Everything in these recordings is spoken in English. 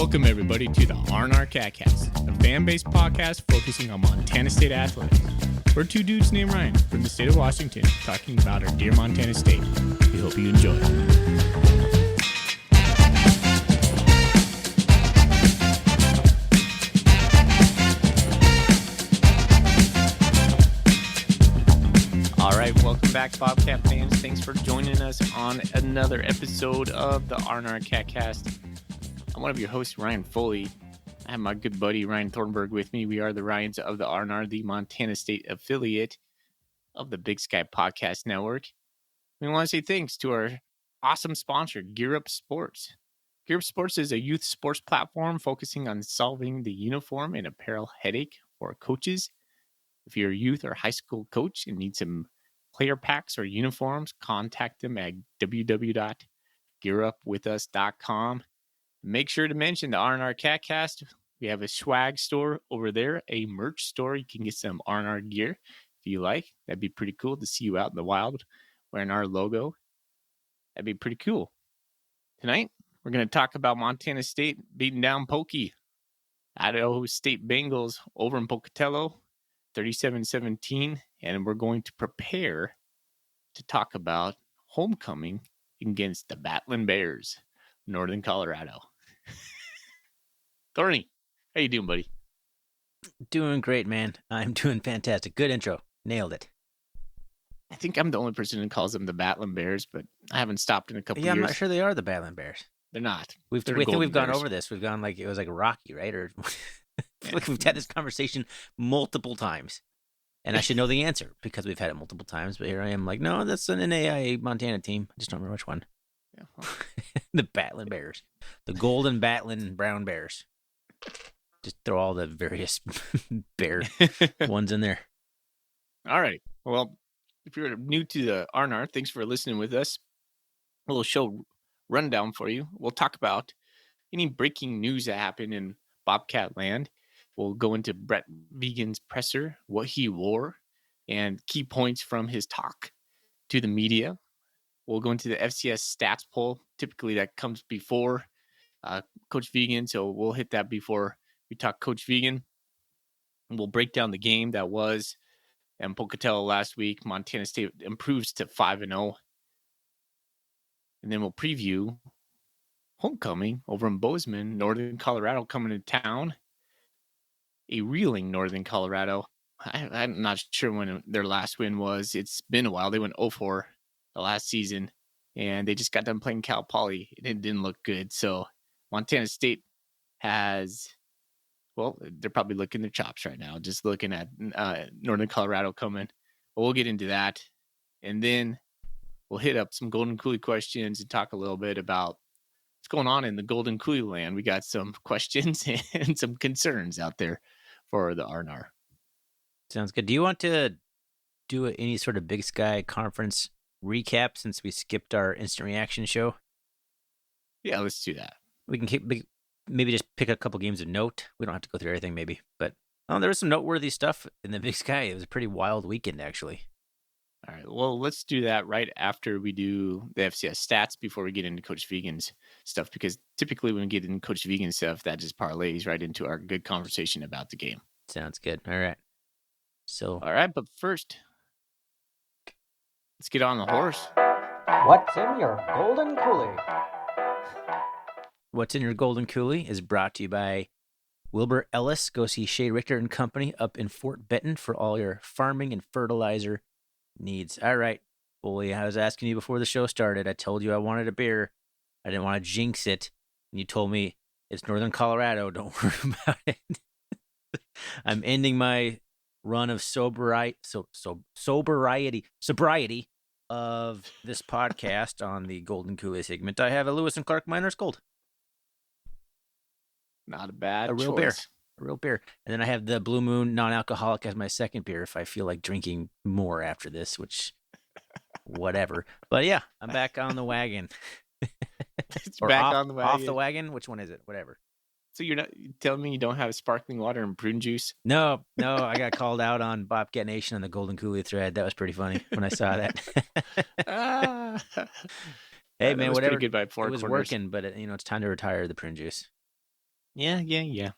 Welcome, everybody, to the R&R CatCast, a fan-based podcast focusing on Montana State athletics. We're two dudes named Ryan from the state of Washington talking about our dear Montana State. We hope you enjoy. All right, welcome back, Bobcat fans. Thanks for joining us on another episode of the R&R CatCast. I'm one of your hosts, Ryan Foley. I have my good buddy, Ryan Thornburg, with me. We are the Ryans of the R&R, the Montana State affiliate of the Big Sky Podcast Network. We want to say thanks to our awesome sponsor, Gear Up Sports. Gear Up Sports is a youth sports platform focusing on solving the uniform and apparel headache for coaches. If you're a youth or high school coach and need some player packs or uniforms, contact them at www.gearupwithus.com. Make sure to mention the R&R CatCast. We have a swag store over there, a merch store. You can get some R&R gear if you like. That'd be pretty cool to see you out in the wild wearing our logo. That'd be pretty cool. Tonight, we're going to talk about Montana State beating down Pokey. Idaho State Bengals over in Pocatello, 37-17. And we're going to prepare to talk about homecoming against the Battlin Bears, Northern Colorado. Thorny, how you doing, buddy? Doing great, man. I'm doing fantastic. Good intro. Nailed it. I think I'm the only person who calls them the Battlin Bears, but I haven't stopped in a couple years. I'm not sure they are the Battlin Bears. They're not. I think we've gone over this. We've gone it was like Rocky, right? Or like we've had this conversation multiple times. And I should know the answer because we've had it multiple times. But here I am like, no, that's an NAIA Montana team. I just don't remember which one. Yeah, well. The Battlin Bears. The Golden Battlin Brown Bears. Just throw all the various bear ones in there. All right. Well, if you're new to the R&R, thanks for listening with us. A little show rundown for you. We'll talk about any breaking news that happened in Bobcat land. We'll go into Brett Vigen's presser, what he wore, and key points from his talk to the media. We'll go into the FCS stats poll. Typically, that comes before Coach Vigen, so we'll hit that before we talk Coach Vigen. And we'll break down the game that was in Pocatello last week. Montana State improves to 5-0. And then we'll preview homecoming over in Bozeman, Northern Colorado coming to town. A reeling Northern Colorado. I'm not sure when their last win was. It's been a while. They went 0-4 the last season, and they just got done playing Cal Poly. It didn't look good. So Montana State has, well, they're probably licking their chops right now, just looking at Northern Colorado coming. But we'll get into that. And then we'll hit up some Golden Coulee questions and talk a little bit about what's going on in the Golden Coulee land. We got some questions and some concerns out there for the R&R. Sounds good. Do you want to do any sort of Big Sky conference recap since we skipped our instant reaction show? Yeah, let's do that. We can maybe just pick a couple games of note. We don't have to go through everything, maybe. But there was some noteworthy stuff in the Big Sky. It was a pretty wild weekend, actually. All right. Well, let's do that right after we do the FCS stats before we get into Coach Vigen's stuff, because typically when we get into Coach Vigen's stuff, that just parlays right into our good conversation about the game. Sounds good. All right. All right. But first, let's get on the horse. What's in your Golden Coulee? What's in your Golden Coulee is brought to you by Wilbur Ellis. Go see Shea Richter and Company up in Fort Benton for all your farming and fertilizer needs. All right, Bully, I was asking you before the show started. I told you I wanted a beer. I didn't want to jinx it. And you told me it's Northern Colorado. Don't worry about it. I'm ending my run of sobriety of this podcast on the Golden Coulee segment. I have a Lewis and Clark Miners Gold. Not a bad real beer. A real beer. And then I have the Blue Moon non-alcoholic as my second beer if I feel like drinking more after this, which, whatever. But yeah, I'm back on the wagon. On the wagon. Off the wagon? Which one is it? Whatever. So you're not telling me you don't have sparkling water and prune juice? No. I got called out on Bobcat Nation on the Golden Coulee thread. That was pretty funny when I saw that. Hey, man, was whatever. pretty good by 4 it was quarters. working, but it's time to retire the prune juice. Yeah.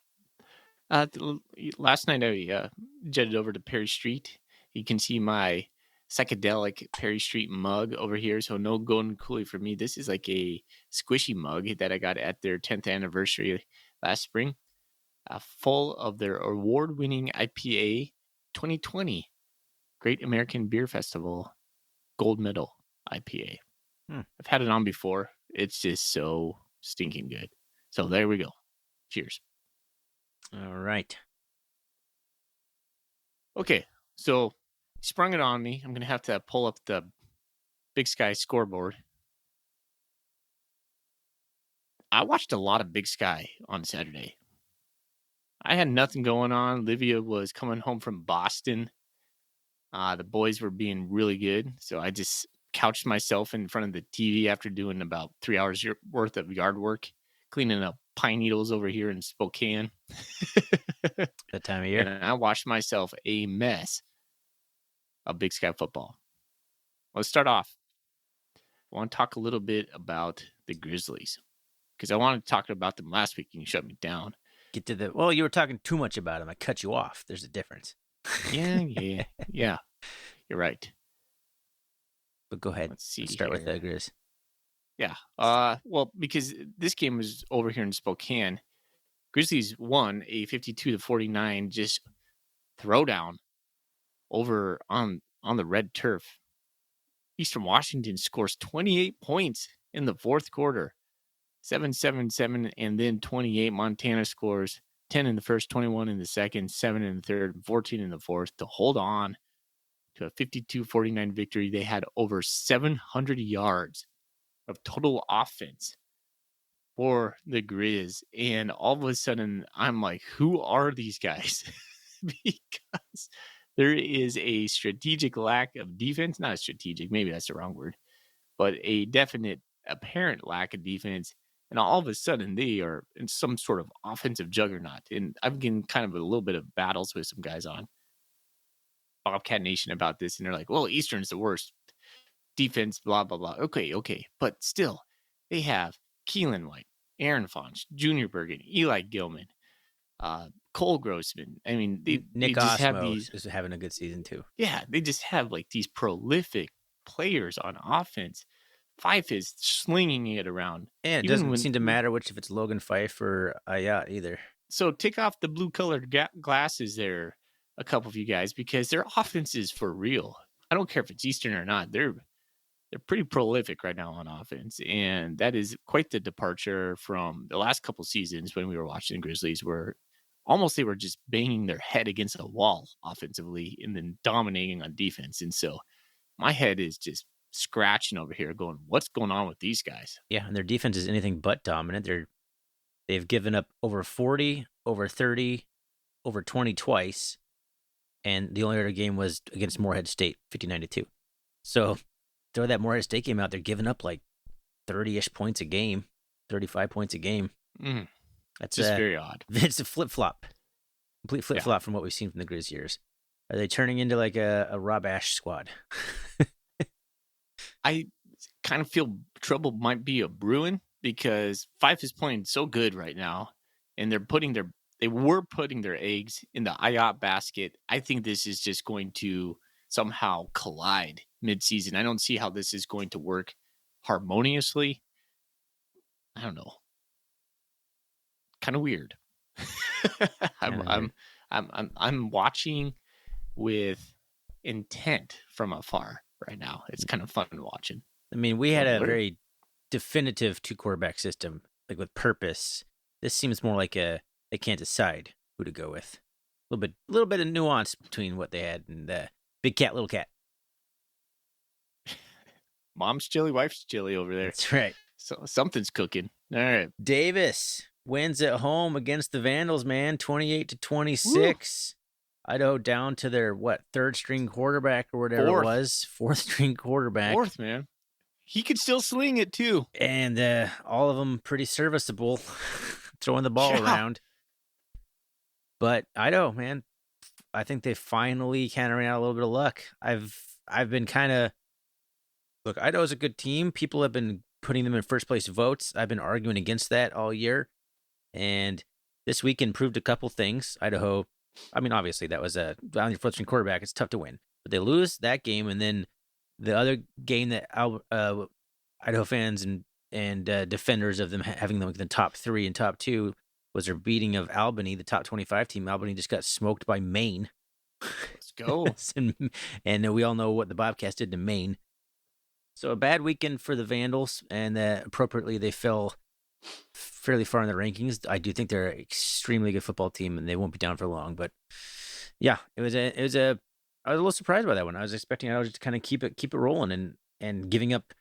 Last night I jetted over to Perry Street. You can see my psychedelic Perry Street mug over here. So no golden coolie for me. This is like a squishy mug that I got at their 10th anniversary last spring, full of their award-winning IPA 2020 Great American Beer Festival Gold Medal IPA. I've had it on before. It's just so stinking good. So there we go. Cheers. All right. Okay, so sprung it on me. I'm gonna have to pull up the Big Sky scoreboard. I watched a lot of Big Sky on Saturday. I had nothing going on. Livia was coming home from Boston. The boys were being really good, so I just couched myself in front of the TV after doing about 3 hours worth of yard work, cleaning up pine needles over here in Spokane. That time of year. And I watched myself a mess of Big Sky football. Let's start off. I want to talk a little bit about the Grizzlies because I wanted to talk about them last week and you shut me down. Get to the. Well, you were talking too much about them. I cut you off. There's a difference. Yeah. You're right. But go ahead. Let's see. Let's start with the Grizz. Yeah. Well, because this game was over here in Spokane, Grizzlies won a 52-49 just throwdown over on the red turf. Eastern Washington scores 28 points in the fourth quarter. 7-7-7, and then 28. Montana scores 10 in the first, 21 in the second, 7 in the third, 14 in the fourth to hold on to a 52-49 victory. They had over 700 yards of total offense for the Grizz. And all of a sudden, I'm like, who are these guys? Because there is a strategic lack of defense. Not strategic, maybe that's the wrong word, but a definite, apparent lack of defense. And all of a sudden, they are in some sort of offensive juggernaut. And I've been kind of a little bit of battles with some guys on Bobcat Nation about this. And they're like, well, Eastern's the worst defense, blah, blah, blah. Okay. But still, they have Keelan White, Aaron Fonch, Junior Bergen, Eli Gilman, Cole Grossman. I mean, they Nick just have Osmo these. is having a good season too. Yeah, they just have like these prolific players on offense. Fife is slinging it around. And it doesn't seem to matter which if it's Logan Fife or Ayat either. So take off the blue colored glasses there, a couple of you guys, because their offense is for real. I don't care if it's Eastern or not. They're pretty prolific right now on offense, and that is quite the departure from the last couple seasons when we were watching the Grizzlies, where almost they were just banging their head against a wall offensively and then dominating on defense. And so my head is just scratching over here going, what's going on with these guys? Yeah, and their defense is anything but dominant. They've given up over 40, over 30, over 20 twice, and the only other game was against Morehead State, 59-2. So throw that Morehead State game out, they're giving up like 30-ish points a game, 35 points a game. That's just very odd. It's a flip-flop, complete flip-flop from what we've seen from the Grizz years. Are they turning into like a Rob Ash squad? I kind of feel trouble might be a brewing because Fife is playing so good right now, and they were putting their eggs in the IOP basket. I think this is just going to somehow collide midseason. I don't see how this is going to work harmoniously. I don't know. Kind of weird. I'm watching with intent from afar right now. It's kind of fun watching. I mean, we had a very definitive 2-quarterback system, like with purpose. This seems more like they can't decide who to go with. A little bit of nuance between what they had and big cat, little cat. Mom's chili, wife's chili over there. That's right. So something's cooking. All right. Davis wins at home against the Vandals, man, 28-26. Idaho down to their third string quarterback or whatever it was, fourth string quarterback. Fourth, man. He could still sling it too. And all of them pretty serviceable, throwing the ball around. But Idaho, man, I think they finally kind of ran out a little bit of luck. I've been kind of look. Idaho's a good team. People have been putting them in first place votes. I've been arguing against that all year, and this weekend proved a couple things. Idaho, I mean, obviously that was a on your foot string quarterback. It's tough to win, but they lose that game, and then the other game that Idaho fans and defenders of them having them in the top 3 and top 2 was their beating of Albany, the top 25 team. Albany just got smoked by Maine. Let's go. and we all know what the Bobcats did to Maine. So a bad weekend for the Vandals, and appropriately they fell fairly far in the rankings. I do think they're an extremely good football team, and they won't be down for long. But yeah, I was a little surprised by that one. I was expecting Idaho to kind of keep it rolling, and giving up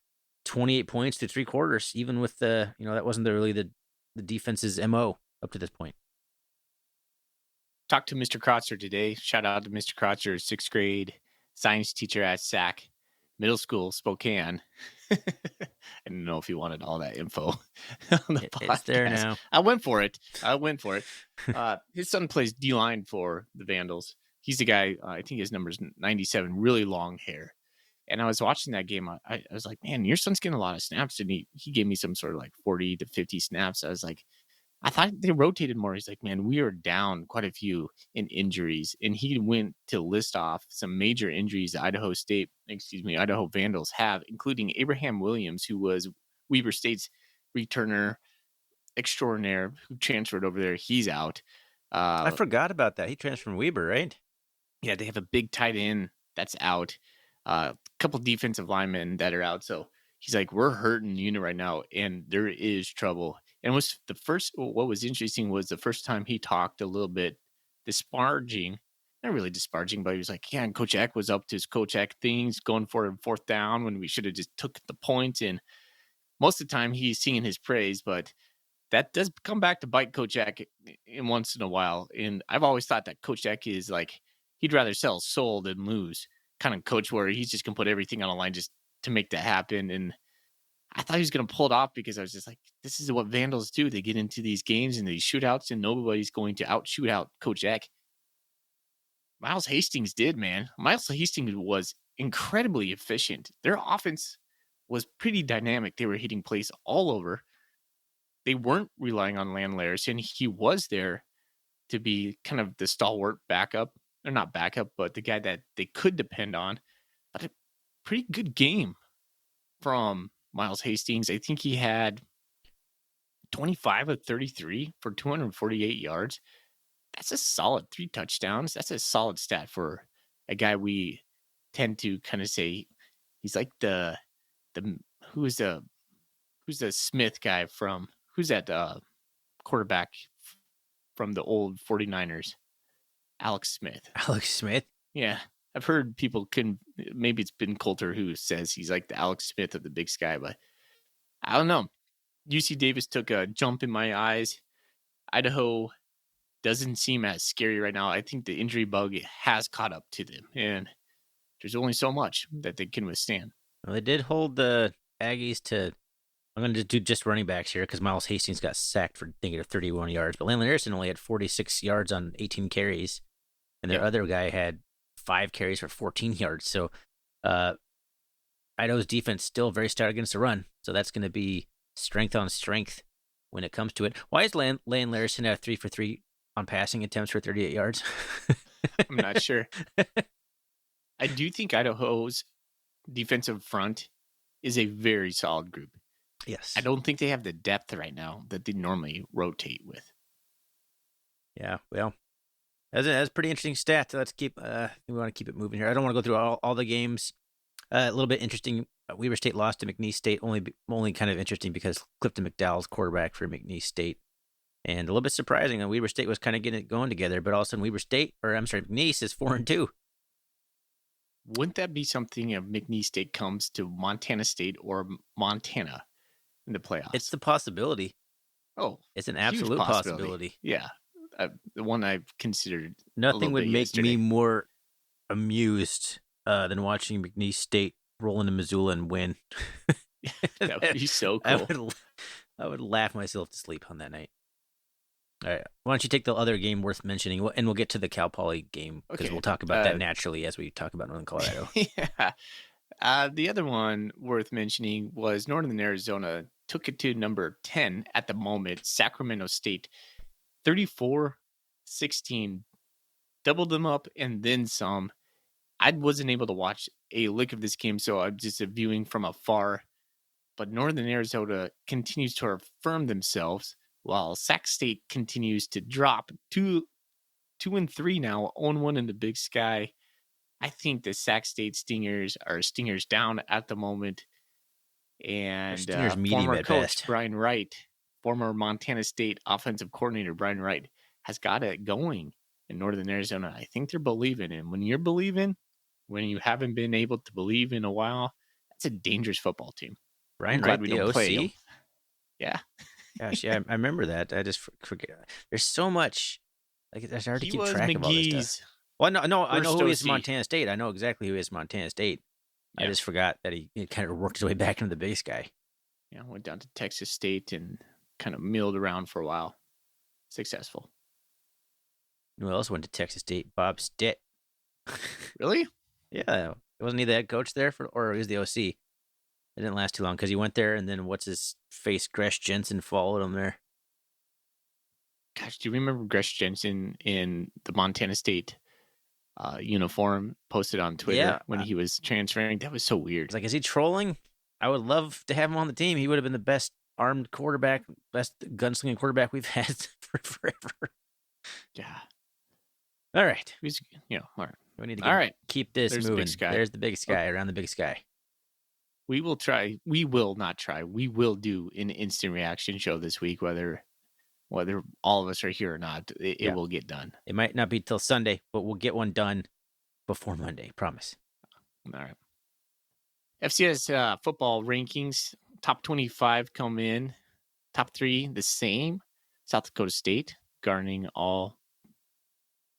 28 points to 3 quarters, even with that wasn't really the defense's MO up to this point. Talked to Mr. Krotzer today. Shout out to Mr. Krotzer, 6th grade science teacher at SAC Middle School, Spokane. I didn't know if you wanted all that info on the podcast. It's there now. I went for it. His son plays D-line for the Vandals. He's the guy, I think his number's 97, really long hair. And I was watching that game. I was like, man, your son's getting a lot of snaps. And he gave me some sort of like 40 to 50 snaps. I was like, I thought they rotated more. He's like, man, we are down quite a few in injuries. And he went to list off some major injuries Idaho Vandals have, including Abraham Williams, who was Weber State's returner extraordinaire who transferred over there. He's out. I forgot about that. He transferred from Weber, right? Yeah, they have a big tight end that's out. A couple defensive linemen that are out. So he's like, we're hurting the unit right now, and there is trouble. And what was interesting was the first time he talked a little bit disparaging, not really disparaging, but he was like, yeah, and Coach Eck was up to his Coach Eck things, going for a 4th down when we should have just took the points. And most of the time he's singing his praise, but that does come back to bite Coach Eck in once in a while. And I've always thought that Coach Eck is like, he'd rather sell soul than lose kind of coach, where he's just going to put everything on the line just to make that happen. And I thought he was going to pull it off, because I was just like, this is what Vandals do. They get into these games and these shootouts, and nobody's going to shoot out Coach Eck. Miles Hastings did, man. Miles Hastings was incredibly efficient. Their offense was pretty dynamic. They were hitting plays all over. They weren't relying on Landleris, and he was there to be kind of the stalwart backup. Or not backup, but the guy that they could depend on. But a pretty good game from Miles Hastings. I think he had 25 of 33 for 248 yards. That's a solid 3 touchdowns. That's a solid stat for a guy we tend to kind of say he's like who's the Smith guy from, who's that quarterback from the old 49ers? Alex Smith. Yeah. I've heard people maybe it's been Coulter who says he's like the Alex Smith of the Big Sky, but I don't know. UC Davis took a jump in my eyes. Idaho doesn't seem as scary right now. I think the injury bug has caught up to them, and there's only so much that they can withstand. Well, they did hold the Aggies to, I'm going to do just running backs here, because Miles Hastings got sacked for negative 31 yards, but Landon Harrison only had 46 yards on 18 carries. And their other guy had 5 carries for 14 yards. So Idaho's defense still very stout against the run. So that's going to be strength on strength when it comes to it. Why is Lane Larison at 3 for 3 on passing attempts for 38 yards? I'm not sure. I do think Idaho's defensive front is a very solid group. Yes. I don't think they have the depth right now that they normally rotate with. Yeah, well, that's a pretty interesting stat. Let's we want to keep it moving here. I don't want to go through all the games. A little bit interesting. Weber State lost to McNeese State. Only kind of interesting because Clifton McDowell's quarterback for McNeese State, and a little bit surprising. Weber State was kind of getting it going together, but all of a sudden McNeese is 4-2. Wouldn't that be something if McNeese State comes to Montana State or Montana in the playoffs? It's the possibility. Oh, it's an absolute possibility. Yeah. The one I've considered. Nothing would make me more amused than watching McNeese State roll into Missoula and win. That would be so cool. I would laugh myself to sleep on that night. All right, why don't you take the other game worth mentioning, and we'll get to the Cal Poly game, because we'll talk about that naturally as we talk about Northern Colorado. Yeah. The other one worth mentioning was Northern Arizona took it to number 10 at the moment, Sacramento State. 34-16, doubled them up and then some. I wasn't able to watch a lick of this game, so I'm just viewing from afar. But Northern Arizona continues to affirm themselves, while Sac State continues to drop 2-3 now, 0-1 in the Big Sky. I think the Sac State Stingers are Stingers down at the moment. They're And Stingers medium former at coach best. Brian Wright, former Montana State offensive coordinator Brian Wright, has got it going in Northern Arizona. I think they're believing. And when you're believing, when you haven't been able to believe in a while, that's a dangerous football team. I'm Brian glad Wright, we the don't play OC. them. Yeah. Gosh, yeah, I remember that. I just forget. There's so much. Like it's hard to He keep was track of all this stuff. McGee's Well, no, I know first who he is OC. Montana State. I know exactly who he is Montana State. I Yeah. just forgot that he kind of worked his way back into the Big Sky. Yeah, went down to Texas State and kind of milled around for a while. Successful. Who else went to Texas State? Bob Stitt. Really? Yeah, wasn't he the head coach there or he was the OC? It didn't last too long because he went there and then what's his face? Gresh Jensen followed him there. Gosh, do you remember Gresh Jensen in the Montana State uniform posted on Twitter when he was transferring? That was so weird. It's like, is he trolling? I would love to have him on the team. He would have been the best armed quarterback, best gunslinging quarterback we've had for forever. Yeah. All right. He was, all right. We need to keep this There's moving. The Big Sky. There's the Big Sky, around the Big Sky. We will try. We will not try. We will do an instant reaction show this week, whether all of us are here or not. It will get done. It might not be till Sunday, but we'll get one done before Monday. Promise. All right. FCS football rankings, top 25 come in. Top 3 the same. South Dakota State garnering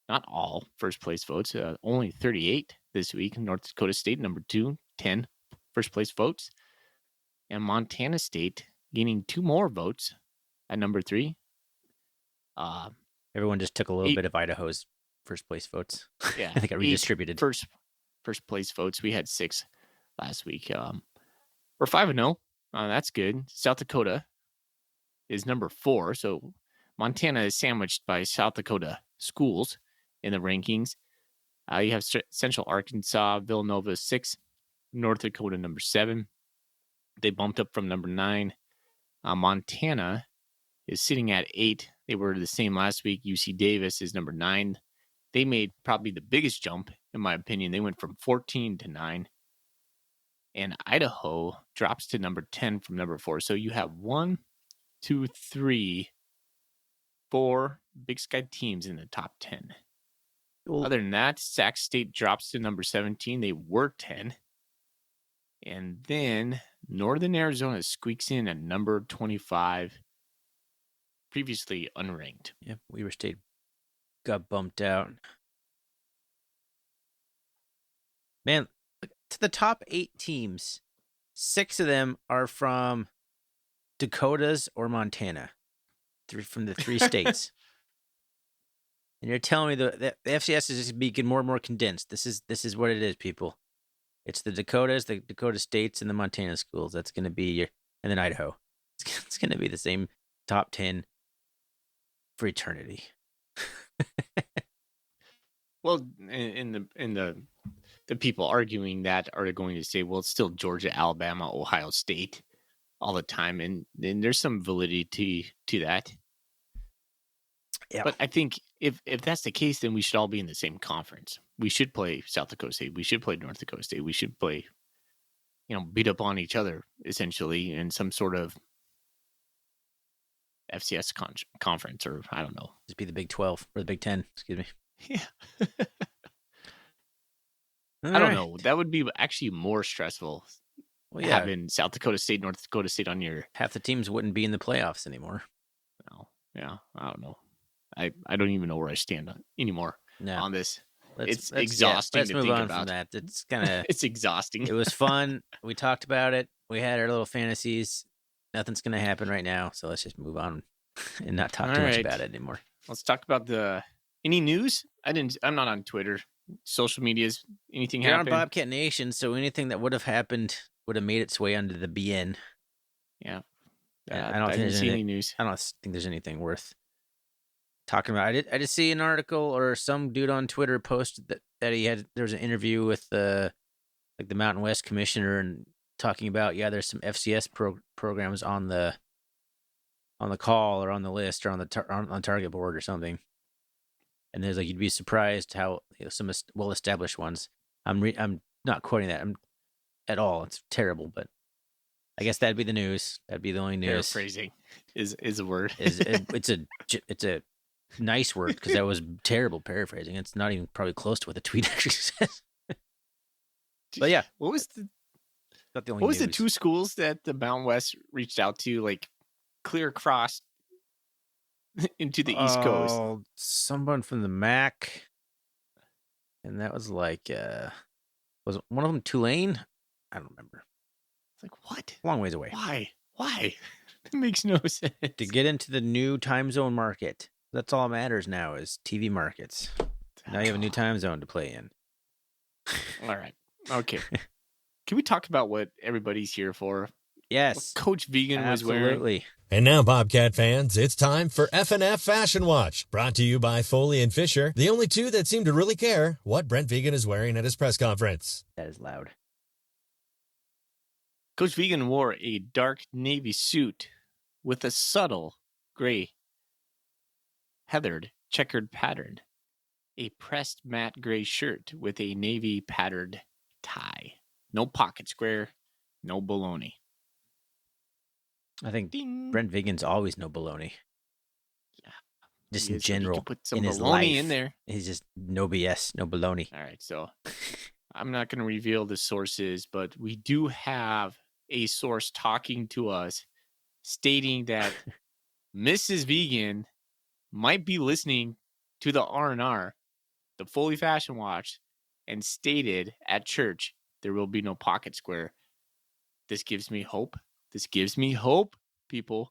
not all first place votes, only 38 this week. North Dakota State, number 2, 10 first place votes. And Montana State gaining 2 more votes at number 3. Everyone just took a little bit of Idaho's first place votes. Yeah. I think I redistributed. First place votes. We had 6 last week. We're 5-0. That's good. South Dakota is number 4. So Montana is sandwiched by South Dakota schools in the rankings. You have Central Arkansas, Villanova 6, North Dakota number 7. They bumped up from number 9. Montana is sitting at 8. They were the same last week. UC Davis is number 9. They made probably the biggest jump, in my opinion. They went from 14 to 9. And Idaho drops to number 10 from number 4. So you have 1, 2, 3, 4 Big Sky teams in the top 10. Cool. Other than that, Sac State drops to number 17. They were 10. And then Northern Arizona squeaks in at number 25. Previously unranked. Yep, Weber State got bumped out. Man, to the top 8 teams, 6 of them are from Dakotas or Montana, from the 3 states. And you're telling me the FCS is just becoming more and more condensed. This is what it is, people. It's the Dakotas, the Dakota States, and the Montana schools. That's going to be and then Idaho. It's going to be the same top 10 for eternity. Well, in the people arguing that are going to say, well, it's still Georgia, Alabama, Ohio State all the time, and there's some validity to that. Yeah. But I think if that's the case, then we should all be in the same conference. We should play South Dakota State. We should play North Dakota State. We should play, beat up on each other essentially in some sort of FCS conference, or I don't know. Just be the Big 12 or the Big 10. Excuse me. Yeah. I don't know. That would be actually more stressful. Well, yeah. Having South Dakota State, North Dakota State on your... Half the teams wouldn't be in the playoffs anymore. No. Yeah. I don't know. I don't even know where I stand anymore on this. It's exhausting to think about. Let's move on from that. It's kind of... It's exhausting. It was fun. We talked about it. We had our little fantasies. Nothing's going to happen right now, so let's just move on and not talk too much about it anymore. Let's talk about any news. I'm not on Twitter, social medias. Anything happened? You're on Bobcat Nation, so anything that would have happened would have made its way under the BN. Yeah. I don't think there's any news. I don't think there's anything worth talking about. I did see an article or some dude on Twitter posted that there was an interview with the Mountain West commissioner and talking about there's some FCS programs on the call or on the list or on the on target board or something. And there's you'd be surprised how some well-established ones. I'm not quoting that at all. It's terrible, but I guess that'd be the news. That'd be the only news. Paraphrasing is a word. It's a nice word because that was terrible paraphrasing. It's not even probably close to what the tweet actually says. But yeah, what was the not the only what was news. the two schools that the Mountain West reached out to, clear across into the East Coast? Someone from the MAC, and that was was one of them Tulane? I don't remember. It's what? A long ways away. Why? That makes no sense. To get into the new time zone market. That's all that matters now is TV markets. Now you have a new time zone to play in. All right. Okay. Can we talk about what everybody's here for? Yes. What Coach Vegan was wearing. Absolutely. And now, Bobcat fans, it's time for F&F Fashion Watch, brought to you by Foley and Fisher, the only two that seem to really care what Brent Vegan is wearing at his press conference. That is loud. Coach Vegan wore a dark navy suit with a subtle gray heathered checkered pattern, a pressed matte gray shirt with a navy patterned tie. No pocket square, no baloney. I think Ding. Brent Vegan's always no baloney. Yeah. Just in general. Put some in his baloney life, in there. He's just no BS, no baloney. All right, so I'm not going to reveal the sources, but we do have a source talking to us stating that Mrs. Vegan might be listening to the R&R, the Foley Fashion Watch, and stated at church there will be no pocket square. This gives me hope. This gives me hope, people.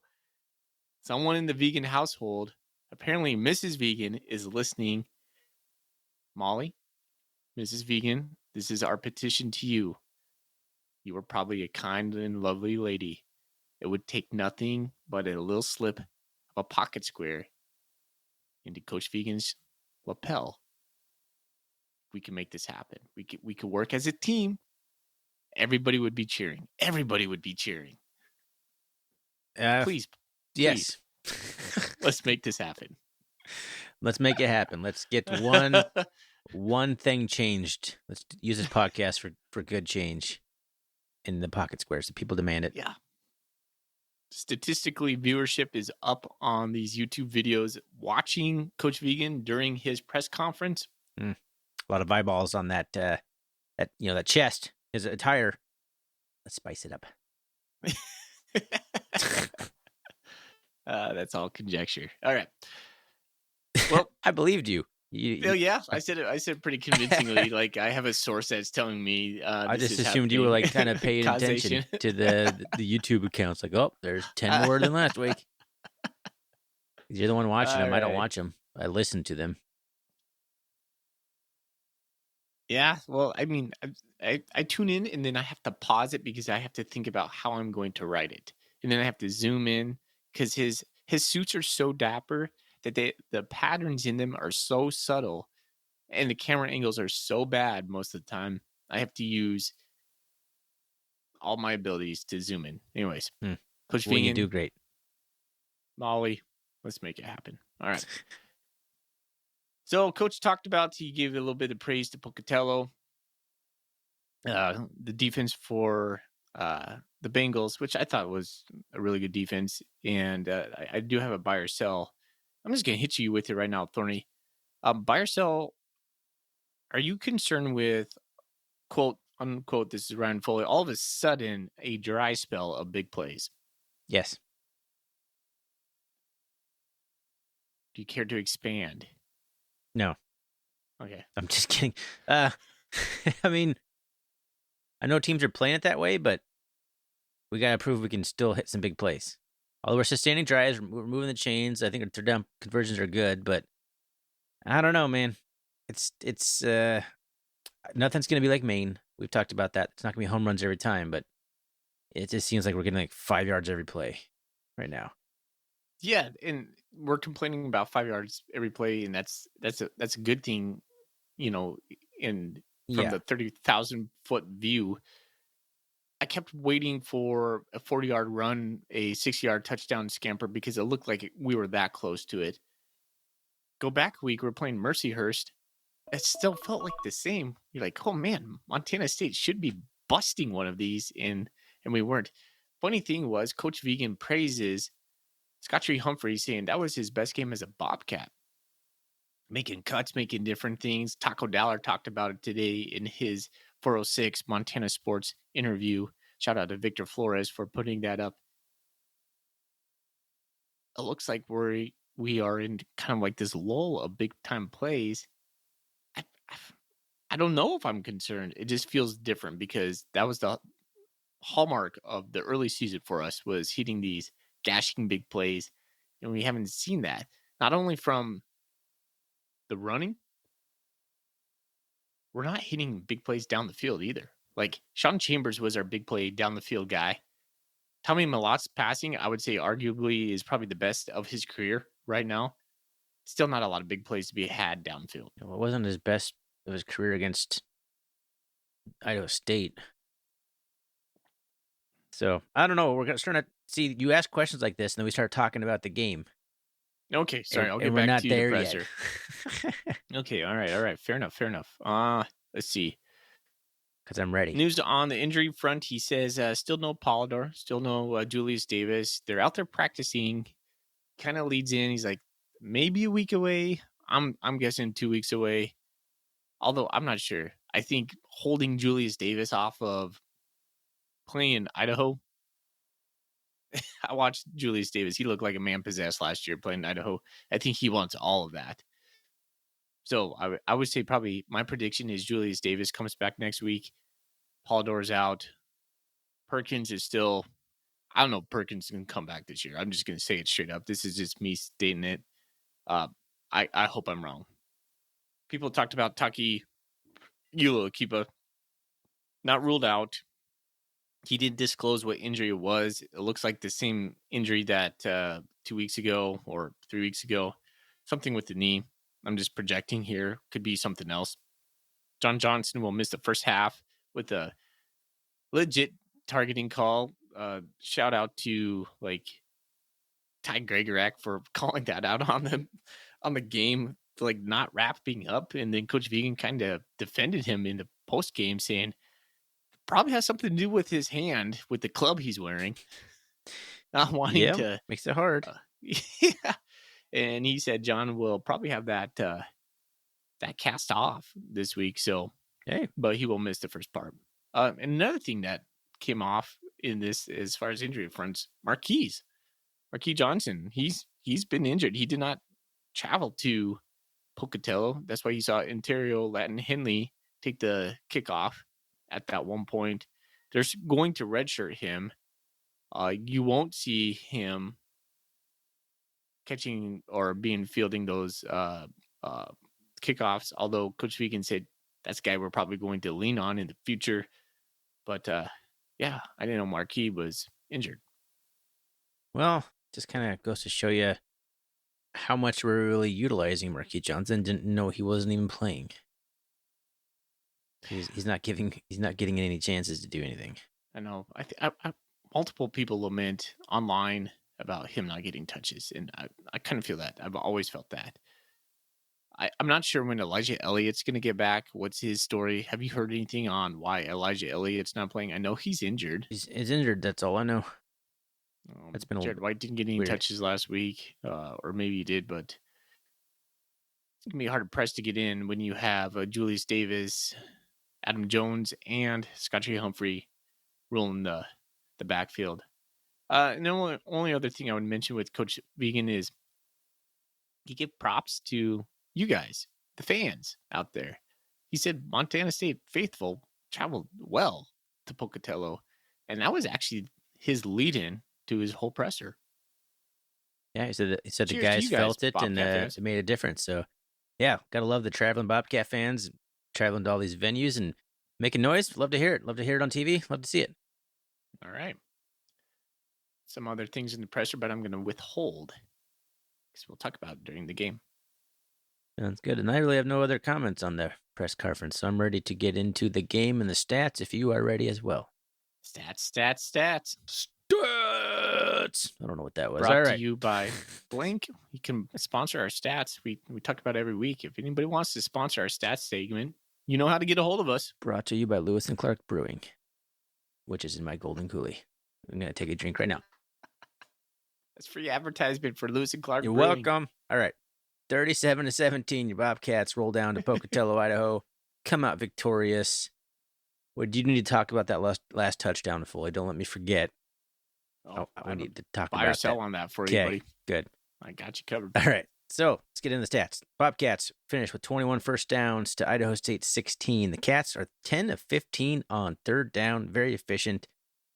Someone in the vegan household, apparently Mrs. Vegan, is listening. Molly, Mrs. Vegan, this is our petition to you. You are probably a kind and lovely lady. It would take nothing but a little slip of a pocket square into Coach Vegan's lapel. We can make this happen. We could work as a team. Everybody would be cheering. Everybody would be cheering. Please. Yes. Let's make this happen. Let's make it happen. Let's get one thing changed. Let's use this podcast for good change in the pocket squares. The people demand it. Yeah. Statistically, viewership is up on these YouTube videos watching Coach Vegan during his press conference. A lot of eyeballs on that chest, his attire. Let's spice it up. That's all conjecture. All right. Well, I believed you. Yeah, I said it pretty convincingly. I have a source that's telling me. I just assumed you were kind of paying attention to the YouTube accounts. There's 10 more than last week. You're the one watching them. Right. I don't watch them. I listen to them. Yeah, well, I mean, I tune in and then I have to pause it because I have to think about how I'm going to write it, and then I have to zoom in because his suits are so dapper that the patterns in them are so subtle, and the camera angles are so bad most of the time. I have to use all my abilities to zoom in. Anyways, Coach Vegan, you do great. Molly, let's make it happen. All right. So Coach talked about, he gave a little bit of praise to Pocatello, the defense for the Bengals, which I thought was a really good defense. And I do have a buy or sell. I'm just going to hit you with it right now, Thorny. Buy or sell, are you concerned with, quote, unquote, this is Ryan Foley, all of a sudden a dry spell of big plays? Yes. Do you care to expand? No. Okay. I'm just kidding. I mean, I know teams are playing it that way, but we got to prove we can still hit some big plays. Although we're sustaining drives, we're moving the chains. I think our third down conversions are good, but I don't know, man. It's nothing's going to be like Maine. We've talked about that. It's not going to be home runs every time, but it just seems like we're getting 5 yards every play right now. Yeah, and we're complaining about 5 yards every play, and that's a good thing, in from Yeah. the 30,000-foot view. I kept waiting for a 40-yard run, a 60-yard touchdown scamper because it looked like we were that close to it. Go back week, we're playing Mercyhurst. It still felt like the same. You're like, "Oh, man, Montana State should be busting one of these," and we weren't. Funny thing was, Coach Vegan praises Scottree Humphrey, saying that was his best game as a Bobcat, making cuts, making different things. Taco Dollar talked about it today in his 406 Montana Sports interview. Shout out to Victor Flores for putting that up. It looks like we are in kind of like this lull of big time plays. I, I I don't know if I'm concerned. It just feels different because that was the hallmark of the early season for us, was hitting these gashing big plays, and we haven't seen that. Not only from the running, we're not hitting big plays down the field either. Like Sean Chambers was our big play down the field guy. Tommy Malot's passing, I would say, arguably is probably the best of his career right now. Still not a lot of big plays to be had downfield. Well, it wasn't his best of his career against Idaho State. So I don't know. We're starting to see you ask questions like this, and then we start talking about the game. Okay, sorry, I'll get and we're back not to you, the there yet. presser. Okay, all right. Fair enough. Let's see. Because I'm ready. News on the injury front. He says still no Polidor, still no Julius Davis. They're out there practicing. Kind of leads in. He's like, maybe a week away. I'm guessing 2 weeks away. Although I'm not sure. I think holding Julius Davis off of playing Idaho. I watched Julius Davis. He looked like a man possessed last year playing Idaho. I think he wants all of that. So I would say probably my prediction is Julius Davis comes back next week. Polidor's out. Perkins is still. I don't know if Perkins can come back this year. I'm just going to say it straight up. This is just me stating it. I hope I'm wrong. People talked about Taki Ulokipa. Not ruled out. He didn't disclose what injury it was. It looks like the same injury that 2 weeks ago or 3 weeks ago. Something with the knee. I'm just projecting here. Could be something else. John Johnson will miss the first half with a legit targeting call. Shout out to Ty Gregorak for calling that out on the game, not wrapping up, and then Coach Vegan kind of defended him in the post game, saying probably has something to do with his hand with the club he's wearing, not wanting to. Makes it hard. Yeah, and he said John will probably have that cast off this week. So, hey, but he will miss the first part. And another thing that came off in this, as far as injury fronts, Marquis Johnson. He's been injured. He did not travel to Pocatello. That's why you saw Ontario Latin Henley take the kickoff at that one point. They're going to redshirt him. You won't see him catching or being fielding those kickoffs, although Coach Vegan said that's a guy we're probably going to lean on in the future. But yeah, I didn't know Marquis was injured. Well, just kind of goes to show you how much we're really utilizing Marquis Johnson. Didn't know he wasn't even playing. He's not getting any chances to do anything. I know. I multiple people lament online about him not getting touches, and I kind of feel that. I've always felt that. I'm not sure when Elijah Elliott's going to get back. What's his story? Have you heard anything on why Elijah Elliott's not playing? I know he's injured. He's injured. That's all I know. That's been Jared White didn't get any touches last week, or maybe he did, but it's going to be hard pressed to get in when you have Julius Davis, Adam Jones, and Scottree Humphrey ruling the backfield. And the only other thing I would mention with Coach Vegan is he gave props to you guys, the fans out there. He said Montana State faithful traveled well to Pocatello, and that was actually his lead-in to his whole presser. Yeah, he said Cheers the guys felt it, and fans. it made a difference. So, yeah, gotta love the traveling Bobcat fans traveling to all these venues and making noise. Love to hear it. Love to hear it on TV. Love to see it. All right. Some other things in the presser, but I'm going to withhold because we'll talk about it during the game. Sounds good. And I really have no other comments on the press conference, so I'm ready to get into the game and the stats if you are ready as well. Stats. Stats! I don't know what that was. Brought All to right. you by Blink. You can sponsor our stats. We talk about it every week. If anybody wants to sponsor our stats segment, you know how to get a hold of us. Brought to you by Lewis and Clark Brewing, which is in my Golden Coolie. I'm going to take a drink right now. That's free advertisement for Lewis and Clark You're Brewing. welcome. All right. 37-17, your Bobcats roll down to Pocatello, Idaho, come out victorious. What do you need to talk about that last touchdown, Foley? Don't let me forget. We need to talk buy or about sell that. on that for you, buddy. Good. I got you covered. All right. So let's get into the stats. Bobcats finished with 21 first downs to Idaho State 16. The Cats are 10 of 15 on third down. Very efficient.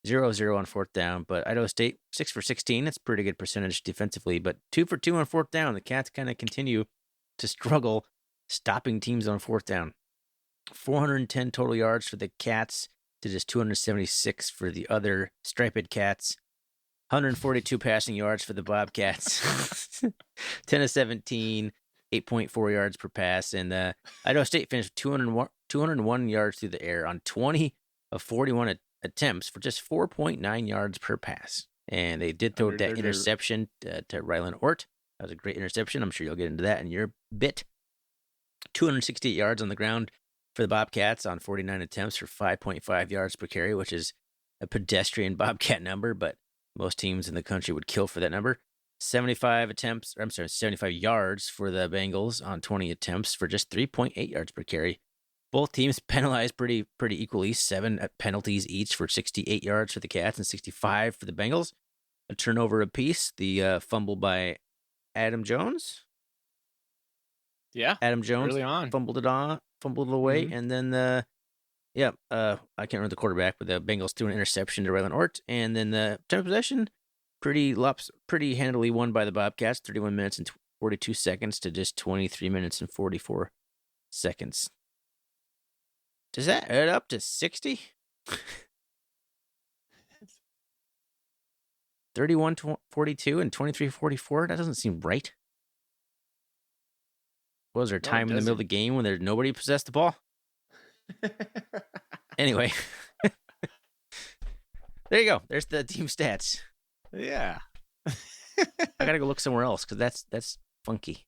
0-0 on fourth down. But Idaho State 6 for 16. That's a pretty good percentage defensively. But 2 for 2 on fourth down. The Cats kind of continue to struggle stopping teams on fourth down. 410 total yards for the Cats to just 276 for the other striped Cats. 142 passing yards for the Bobcats. 10 of 17, 8.4 yards per pass. And Idaho State finished 201 yards through the air on 20 of 41 attempts for just 4.9 yards per pass. And they did throw that interception to Rylan Ort. That was a great interception. I'm sure you'll get into that in your bit. 268 yards on the ground for the Bobcats on 49 attempts for 5.5 yards per carry, which is a pedestrian Bobcat number, but most teams in the country would kill for that number. 75 yards for the Bengals on 20 attempts for just 3.8 yards per carry. Both teams penalized pretty equally, 7 penalties each for 68 yards for the Cats and 65 for the Bengals. A turnover apiece. The fumble by Adam Jones. Yeah, Adam Jones early on fumbled it away, and then I can't remember the quarterback, but the Bengals threw an interception to Rylan Ort, and then the time of possession, pretty handily won by the Bobcats, 31 minutes and 42 seconds to just 23 minutes and 44 seconds. Does that add up to 60? 31-42 and 23-44? That doesn't seem right. Was there time in the middle of the game when there's nobody possessed the ball? Anyway, there you go. There's the team stats. Yeah. I gotta go look somewhere else because that's funky.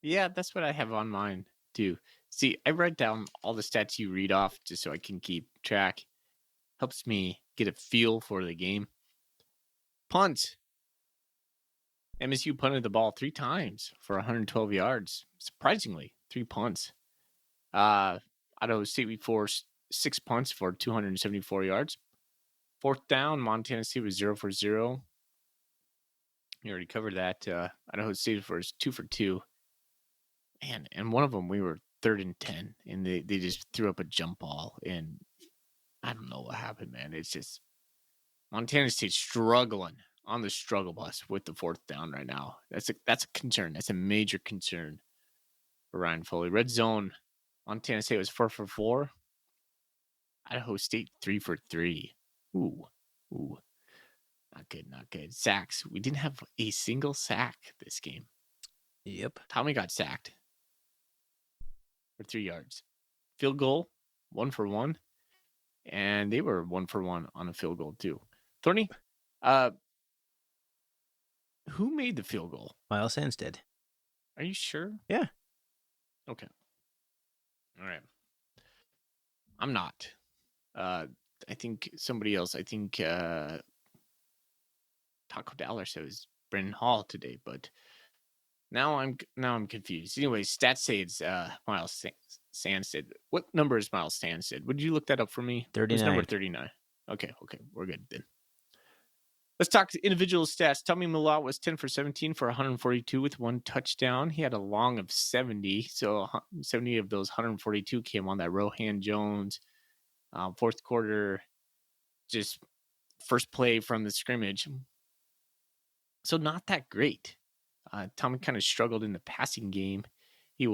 Yeah, that's what I have on mine too. See, I write down all the stats you read off just so I can keep track. Helps me get a feel for the game. Punt. MSU punted the ball 3 times for 112 yards. Surprisingly, 3 punts. Idaho State, we forced 6 punts for 274 yards. Fourth down, Montana State was 0 for 0. You already covered that. Idaho State was 2 for 2. Man, and one of them we were 3rd and 10, and they just threw up a jump ball, and I don't know what happened, man. It's just Montana State struggling on the struggle bus with the fourth down right now. That's a concern. That's a major concern for Ryan Foley. Red zone, Montana State was 4 for 4. Idaho State 3 for 3. Ooh. Not good. Sacks. We didn't have a single sack this game. Yep. Tommy got sacked for 3 yards. Field goal, 1 for 1. And they were 1 for 1 on a field goal too. Thorny, who made the field goal? Miles Sandstead. Are you sure? Yeah. Okay. All right. I'm not. I think somebody else. I think Taco Dollar said it was Brennan Hall today, but now I'm confused. Anyway, stats say it's Miles Sandstead. What number is Miles Sandstead? Would you look that up for me? 39. It's number 39. Okay, we're good then. Let's talk individual stats. Tommy Millot was 10 for 17 for 142 with 1 touchdown. He had a long of 70, so 70 of those 142 came on that Rohan Jones fourth quarter, just first play from the scrimmage. So not that great. Tommy kind of struggled in the passing game. He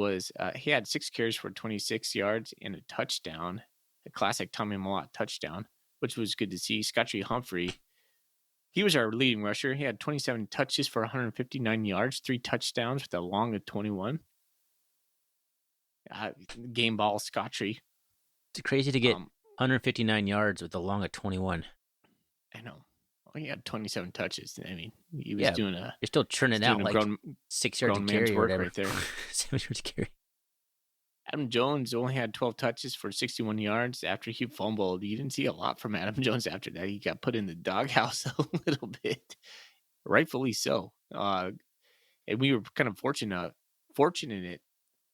had 6 carries for 26 yards and a touchdown, a classic Tommy Millot touchdown, which was good to see. Scotty Humphrey He was our leading rusher. He had 27 touches for 159 yards, 3 touchdowns with a long of 21. Game ball Scottree. It's crazy to get 159 yards with a long of 21. I know. Well, he had 27 touches. I mean, he was doing a. You're still churning out like grown, 6 yards grown to carry man's or work whatever. right there. 7 yards to carry. Adam Jones only had 12 touches for 61 yards after he fumbled. You didn't see a lot from Adam Jones after that. He got put in the doghouse a little bit, rightfully so. And we were kind of fortunate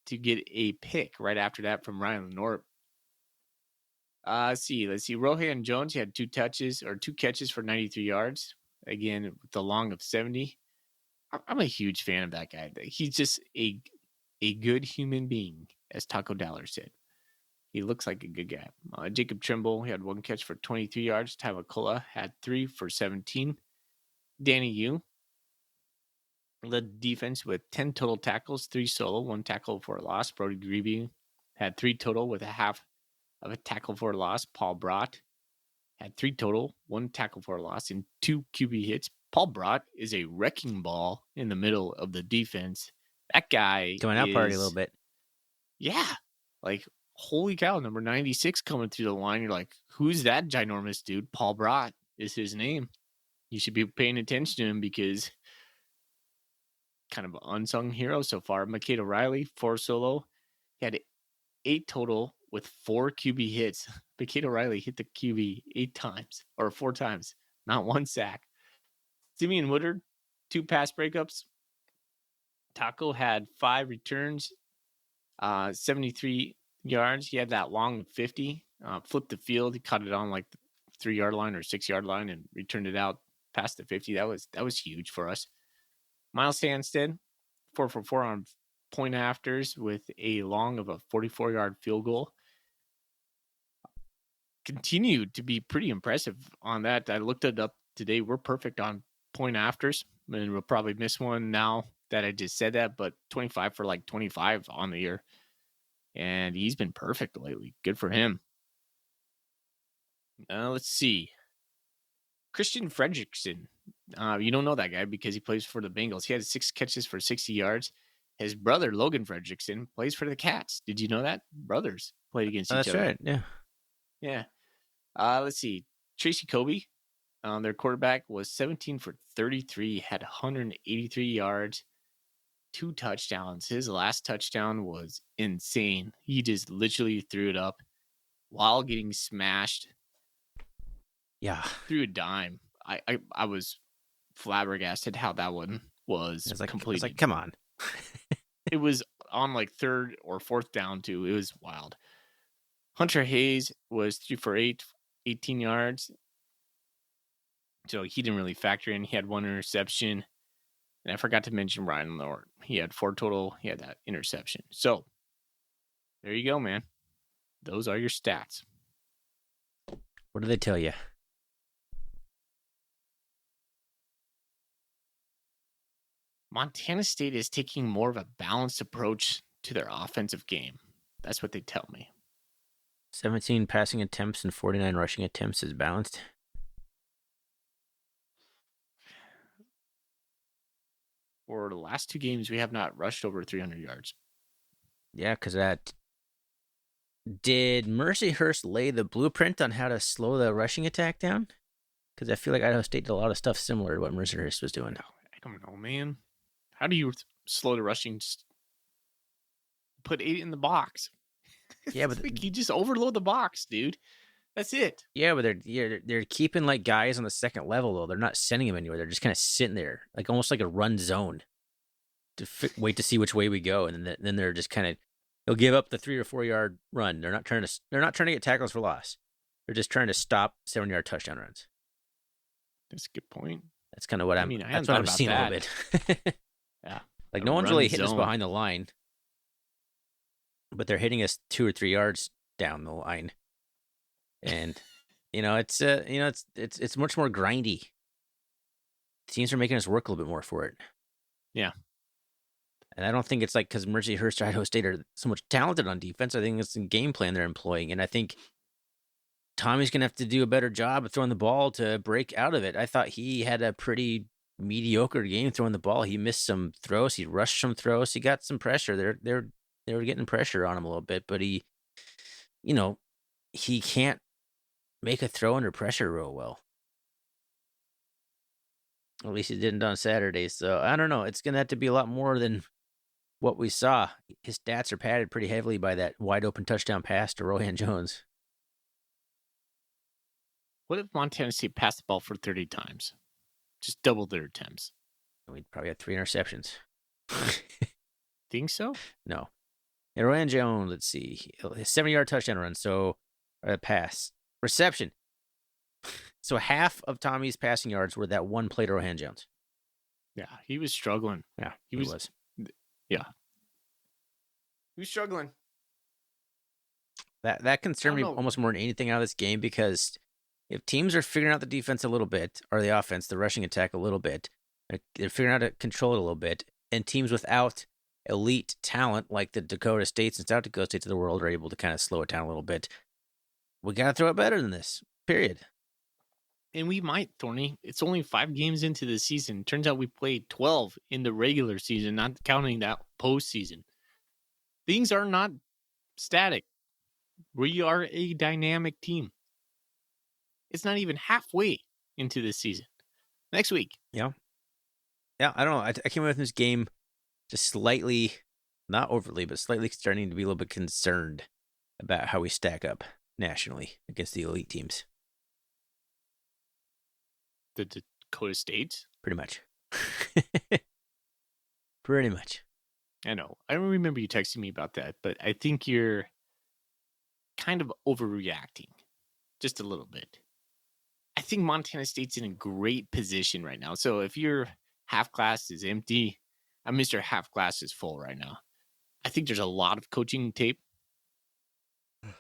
to get a pick right after that from Ryan Lenore. Let's see. Rohan Jones, he had 2 catches for 93 yards. Again, with the long of 70. I'm a huge fan of that guy. He's just a good human being, as Taco Dollar said. He looks like a good guy. Jacob Trimble, he had 1 catch for 23 yards. Ty McCullough had 3 for 17. Danny Yu led defense with 10 total tackles, 3 solo, 1 tackle for a loss. Brody Grebe had 3 total with a half of a tackle for a loss. Paul Brott had 3 total, 1 tackle for a loss, and 2 QB hits. Paul Brott is a wrecking ball in the middle of the defense. That guy going out party a little bit. Yeah. Like, holy cow, number 96 coming through the line. You're like, who's that ginormous dude? Paul Brott is his name. You should be paying attention to him because kind of an unsung hero so far. Makeda Riley, 4 solo. He had 8 total with 4 QB hits. Makeda Riley hit the QB 4 times, not 1 sack. Simeon Woodard, 2 pass breakups. Taco had 5 returns, 73 yards. He had that long 50, flipped the field. He caught it on like the 3-yard line or 6-yard line and returned it out past the 50. That was huge for us. Miles Sandstead, 4 for 4 on point afters with a long of a 44-yard field goal. Continued to be pretty impressive on that. I looked it up today. We're perfect on point afters, and we'll probably miss one now that I just said that, but 25 for like 25 on the year. And he's been perfect lately. Good for him. Let's see. Christian Fredrickson. You don't know that guy because he plays for the Bengals. He had 6 catches for 60 yards. His brother, Logan Fredrickson, plays for the Cats. Did you know that? Brothers played against each other. That's right, yeah. Yeah. Let's see. Tracy Kobe, their quarterback, was 17 for 33, had 183 yards, 2 touchdowns. His last touchdown was insane. He just literally threw it up while getting smashed. Yeah. Threw a dime. I was flabbergasted how that one was completed. I was like, come on. It was on like 3rd or 4th down too. It was wild. Hunter Hayes was 3 for 8, 18 yards. So he didn't really factor in. He had 1 interception. And I forgot to mention Ryan Lord. He had 4 total. He had that interception. So there you go, man. Those are your stats. What do they tell you? Montana State is taking more of a balanced approach to their offensive game. That's what they tell me. 17 passing attempts and 49 rushing attempts is balanced. For the last 2 games, we have not rushed over 300 yards. Yeah, because that... Did Mercyhurst lay the blueprint on how to slow the rushing attack down? Because I feel like Idaho State did a lot of stuff similar to what Mercyhurst was doing. I don't know, man. How do you slow the rushing? Just put 8 in the box. Yeah, but like you just overload the box, dude. That's it. Yeah, but they're keeping like guys on the second level though. They're not sending them anywhere. They're just kind of sitting there, like almost like a run zone, to wait to see which way we go, and then they're just kind of they'll give up the 3 or 4 yard run. They're not trying to get tackles for loss. They're just trying to stop 7-yard touchdown runs. That's a good point. That's kind of what that's what I'm seeing a little bit. Yeah, like no one's really hitting us behind the line, but they're hitting us 2 or 3 yards down the line, and it's much more grindy. Teams are making us work a little bit more for it. Yeah, and I don't think it's like because Mercyhurst or Idaho State are so much talented on defense. I think it's the game plan they're employing, and I think Tommy's going to have to do a better job of throwing the ball to break out of it. I thought he had a pretty mediocre game throwing the ball. He missed some throws. He rushed some throws. He got some pressure. They were getting pressure on him a little bit, but he can't make a throw under pressure real well. At least he didn't on Saturday. So I don't know. It's going to have to be a lot more than what we saw. His stats are padded pretty heavily by that wide open touchdown pass to Rohan Jones. What if Montana State passed the ball for 30 times? Just double their attempts. We'd probably have 3 interceptions. Think so? No. And Rohan Jones, let's see. His 70-yard touchdown run. So, pass. Reception. So half of Tommy's passing yards were that one play to Rohan Jones. Yeah, he was struggling. Yeah, he was. Yeah. He was struggling. That concerned me almost more than anything out of this game, because if teams are figuring out the defense a little bit, or the offense, the rushing attack a little bit, they're figuring out how to control it a little bit, and teams without elite talent like the Dakota States and South Dakota States of the world are able to kind of slow it down a little bit, we got to throw it better than this, period. And we might, Thorny. It's only 5 games into the season. Turns out we played 12 in the regular season, not counting that postseason. Things are not static. We are a dynamic team. It's not even halfway into this season. Next week. Yeah, I don't know. I came away from this game just slightly, not overly, but slightly starting to be a little bit concerned about how we stack up nationally against the elite teams. The Dakota States? Pretty much. Pretty much. I know. I don't remember you texting me about that, but I think you're kind of overreacting just a little bit. I think Montana State's in a great position right now. So if your half glass is empty, Mr. Half Glass is full right now. I think there's a lot of coaching tape.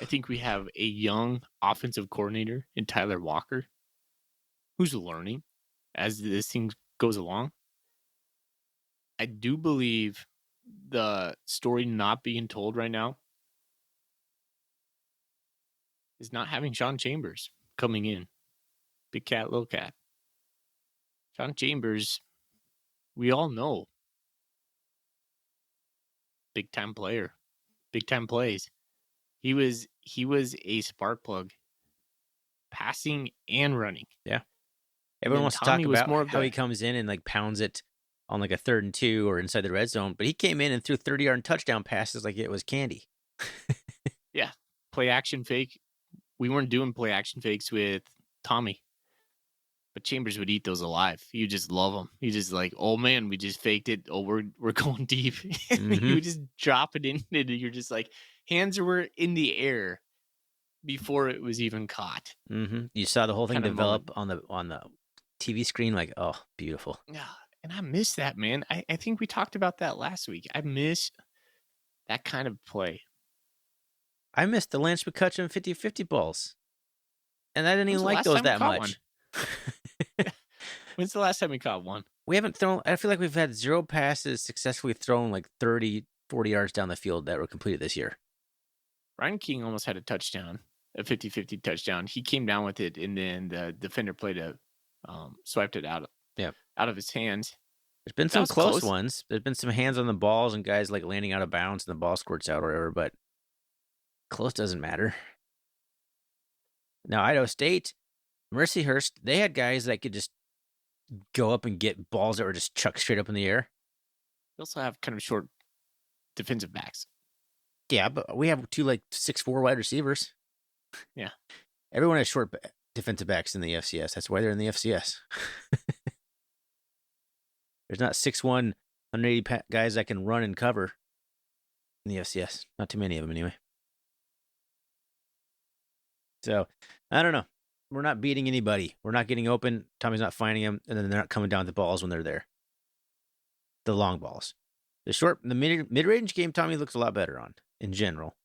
I think we have a young offensive coordinator in Tyler Walker who's learning as this thing goes along. I do believe the story not being told right now is not having Sean Chambers coming in. Big cat, little cat. Sean Chambers, we all know. Big time player. Big time plays. He was a spark plug. Passing and running. Yeah. Everyone wants to talk about how he comes in and like pounds it on like a 3rd and 2 or inside the red zone, but he came in and threw 30-yard touchdown passes like it was candy. Yeah. Play action fake. We weren't doing play action fakes with Tommy. But Chambers would eat those alive. You just love them. You just like, oh man, we just faked it. Oh, we're going deep. Mm-hmm. You just drop it in and you're just like, hands were in the air before it was even caught. Mm-hmm. You saw the whole thing Kind of develop on the TV screen, like, oh, beautiful. Yeah, and I miss that, man. I think we talked about that last week. I miss that kind of play. I missed the Lance McCutcheon 50-50 balls. And I didn't even like those that much. When's the last time we caught one? We haven't thrown, I feel like we've had 0 passes successfully thrown like 30, 40 yards down the field that were completed this year. Ryan King almost had a touchdown, a 50-50 touchdown. He came down with it, and then the defender swiped it out of his hands. There's been some close ones. There's been some hands on the balls and guys like landing out of bounds and the ball squirts out or whatever, but close doesn't matter. Now, Idaho State, Mercyhurst, they had guys that could just go up and get balls that were just chucked straight up in the air. They also have kind of short defensive backs. Yeah, but we have 2 like 6'4" wide receivers. Yeah. Everyone has short defensive backs in the FCS. That's why they're in the FCS. There's not 6'1", 180 guys that can run and cover in the FCS. Not too many of them anyway. So, I don't know. We're not beating anybody. We're not getting open. Tommy's not finding them, and then they're not coming down with the balls when they're there. The long balls. The mid-range game, Tommy looks a lot better on, in general.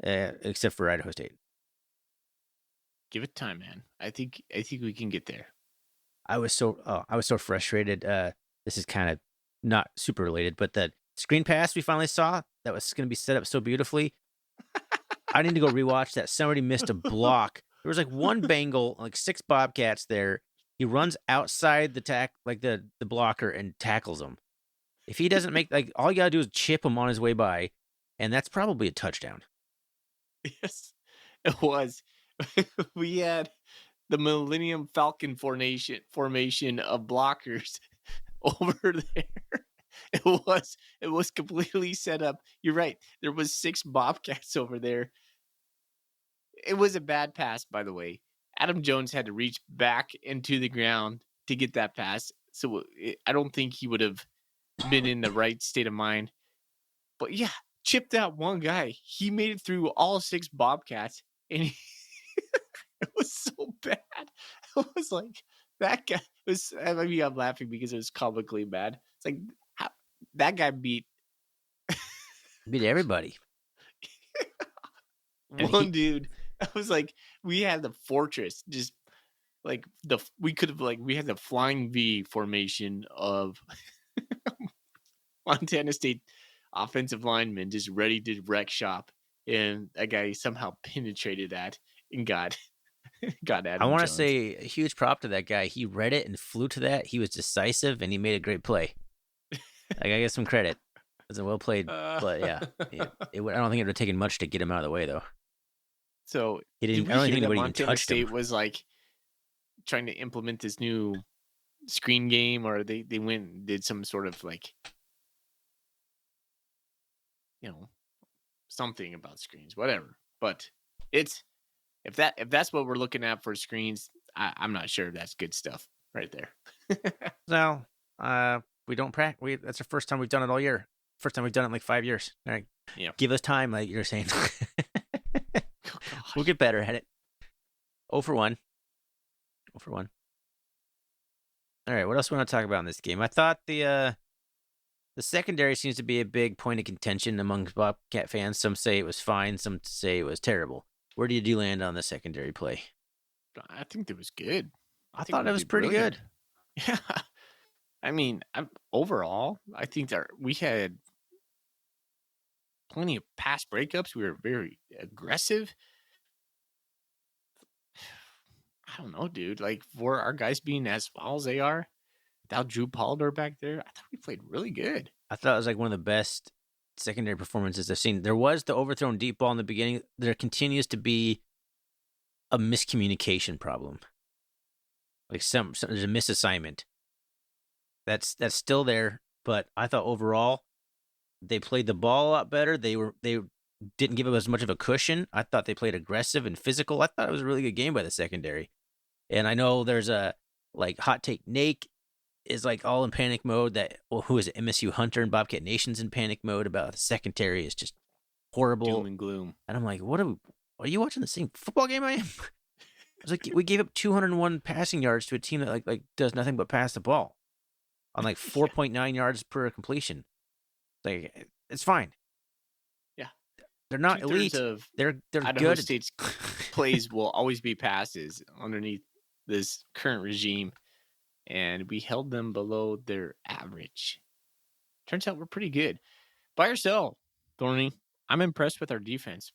Except for Idaho State. Give it time, man. I think we can get there. I was so frustrated. This is kind of not super related, but that screen pass we finally saw that was going to be set up so beautifully. I need to go rewatch that. Somebody missed a block. There was like one Bengal, like 6 Bobcats there. He runs outside the blocker and tackles him. If he doesn't make all you gotta do is chip him on his way by, and that's probably a touchdown. Yes, it was. We had the Millennium Falcon formation of blockers over there. It was completely set up. You're right. There was 6 Bobcats over there. It was a bad pass, by the way. Adam Jones had to reach back into the ground to get that pass. So I don't think he would have been in the right state of mind. But yeah, chipped out one guy. He made it through all 6 Bobcats, and it was so bad. It was like that guy was. I mean, I'm laughing because it was comically bad. It's like that guy beat everybody. one dude. I was like, we had the fortress, just like we had the flying V formation of Montana State offensive linemen just ready to wreck shop, and that guy somehow penetrated that and got Adam I want to Jones. say a huge prop to that guy. He read it and flew to that. He was decisive and he made a great play. I gotta give some credit. It was a well played, but yeah, I don't think it would have taken much to get him out of the way though. So He didn't. did we I don't hear think that anybody even Montana touched State him. was like trying to implement this new screen game, or they went and did some sort of like, something about screens, whatever. But if that's what we're looking at for screens, I'm not sure that's good stuff right there. No, we don't practice. That's the first time we've done it all year. First time we've done it in like 5 years. All right, Yeah. give us time, like you're saying. Oh, We'll get better at it. 0 for 1. 0 for 1. All right, what else do we want to talk about in this game? I thought the secondary seems to be a big point of contention among Bobcat fans. Some say it was fine, some say it was terrible. Where did you land on the secondary play? I think it was good. I thought it was pretty good. Yeah. I mean, overall, I think that we had plenty of pass breakups. We were very aggressive. I don't know, dude. Like, for our guys being as foul as they are, without Drew Pollard back there, I thought we played really good. I thought it was like one of the best secondary performances I've seen. There was the overthrown deep ball in the beginning. There continues to be a miscommunication problem. Like there's a misassignment. That's still there, but I thought overall they played the ball a lot better. They didn't give up as much of a cushion. I thought they played aggressive and physical. I thought it was a really good game by the secondary. And I know there's a hot take. Nate is like all in panic mode. Who is it? MSU Hunter and Bobcat Nation's in panic mode about the secondary is just horrible. Doom and gloom. And I'm like, are you watching the same football game I am? It's like we gave up 201 passing yards to a team that like does nothing but pass the ball on like 4.9 yards per completion. Like, it's fine. Yeah, they're not elite. They're Idaho good. State's plays will always be passes underneath this current regime, and we held them below their average. Turns out we're pretty good. By yourself, Thorny. I'm impressed with our defense.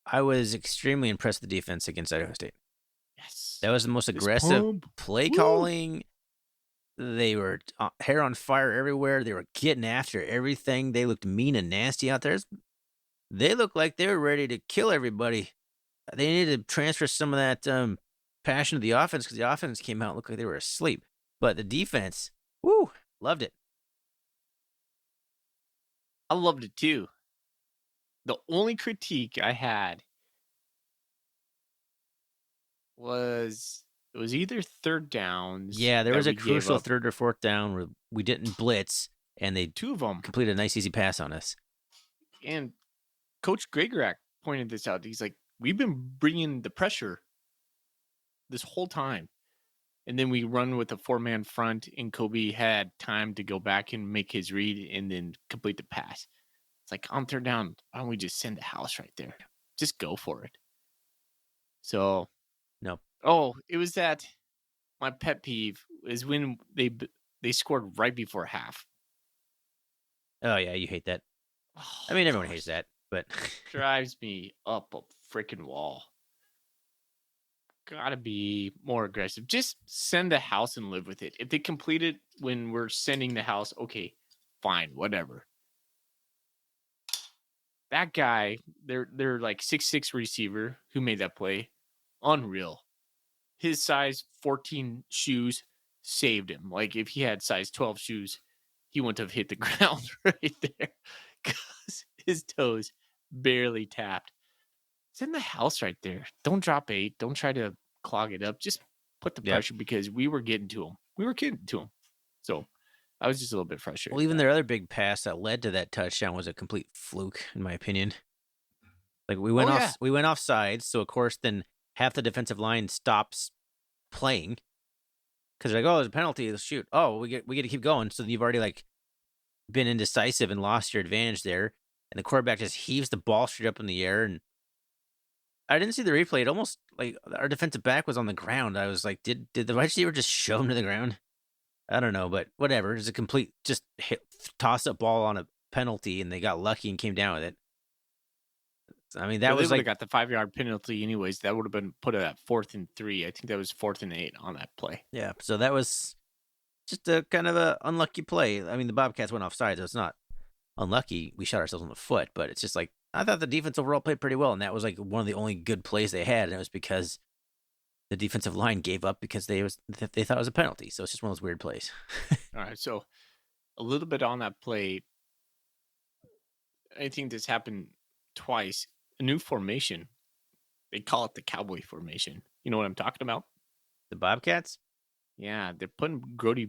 I was extremely impressed with the defense against Idaho State. Yes, that was the most aggressive play calling. They were hair on fire everywhere. They were getting after everything. They looked mean and nasty out there. They looked like they were ready to kill everybody. They needed to transfer some of that passion to the offense because the offense came out and looked like they were asleep. But the defense, loved it. I loved it too. The only critique I had was it was either third downs. Yeah, there was a crucial third or fourth down where we didn't blitz, and they 2 of them completed a nice easy pass on us. And Coach Gregorak pointed this out. He's like, we've been bringing the pressure this whole time. And then we run with a 4-man front, and Kobe had time to go back and make his read and then complete the pass. It's like, on third down, why don't we just send the house right there? Just go for it. So, no. Oh, it was that my pet peeve is when they scored right before half. Oh, yeah, you hate that. Oh, I mean, everyone hates that, but drives me up a freaking wall. gotta be more aggressive. Just send the house and live with it. If they complete it when we're sending the house, okay, fine, whatever. That guy, they're like 6'6" receiver who made that play. Unreal. His size 14 shoes saved him. Like if he had size 12 shoes, he wouldn't have hit the ground right there because his toes barely tapped. It's in the house right there. Don't drop 8. Don't try to clog it up. Just put the Yep. pressure because we were getting to him. So I was just a little bit frustrated. Well, even their other big pass that led to that touchdown was a complete fluke, in my opinion. Like we went off sides, so of course then half the defensive line stops playing because they're like, oh, there's a penalty. Let's shoot. Oh, we get to keep going. So you've already like been indecisive and lost your advantage there, and the quarterback just heaves the ball straight up in the air. And I didn't see the replay. It almost like our defensive back was on the ground. I was like, did the wide receiver just shove him to the ground? I don't know, but whatever. It's a complete just toss up ball on a penalty, and they got lucky and came down with it. I mean, that was they like got the 5-yard penalty anyways. That would have been put at 4th and 3. I think that was 4th and 8 on that play. yeah. So that was just a kind of a unlucky play. I mean, the Bobcats went offside, so it's not unlucky. We shot ourselves in the foot, but it's just like I thought the defense overall played pretty well, and that was like one of the only good plays they had, and it was because the defensive line gave up because they thought it was a penalty. So it's just one of those weird plays. All right, so a little bit on that play. I think this happened twice. A new formation. They call it the cowboy formation. You know what I'm talking about? The Bobcats? Yeah, they're putting Brody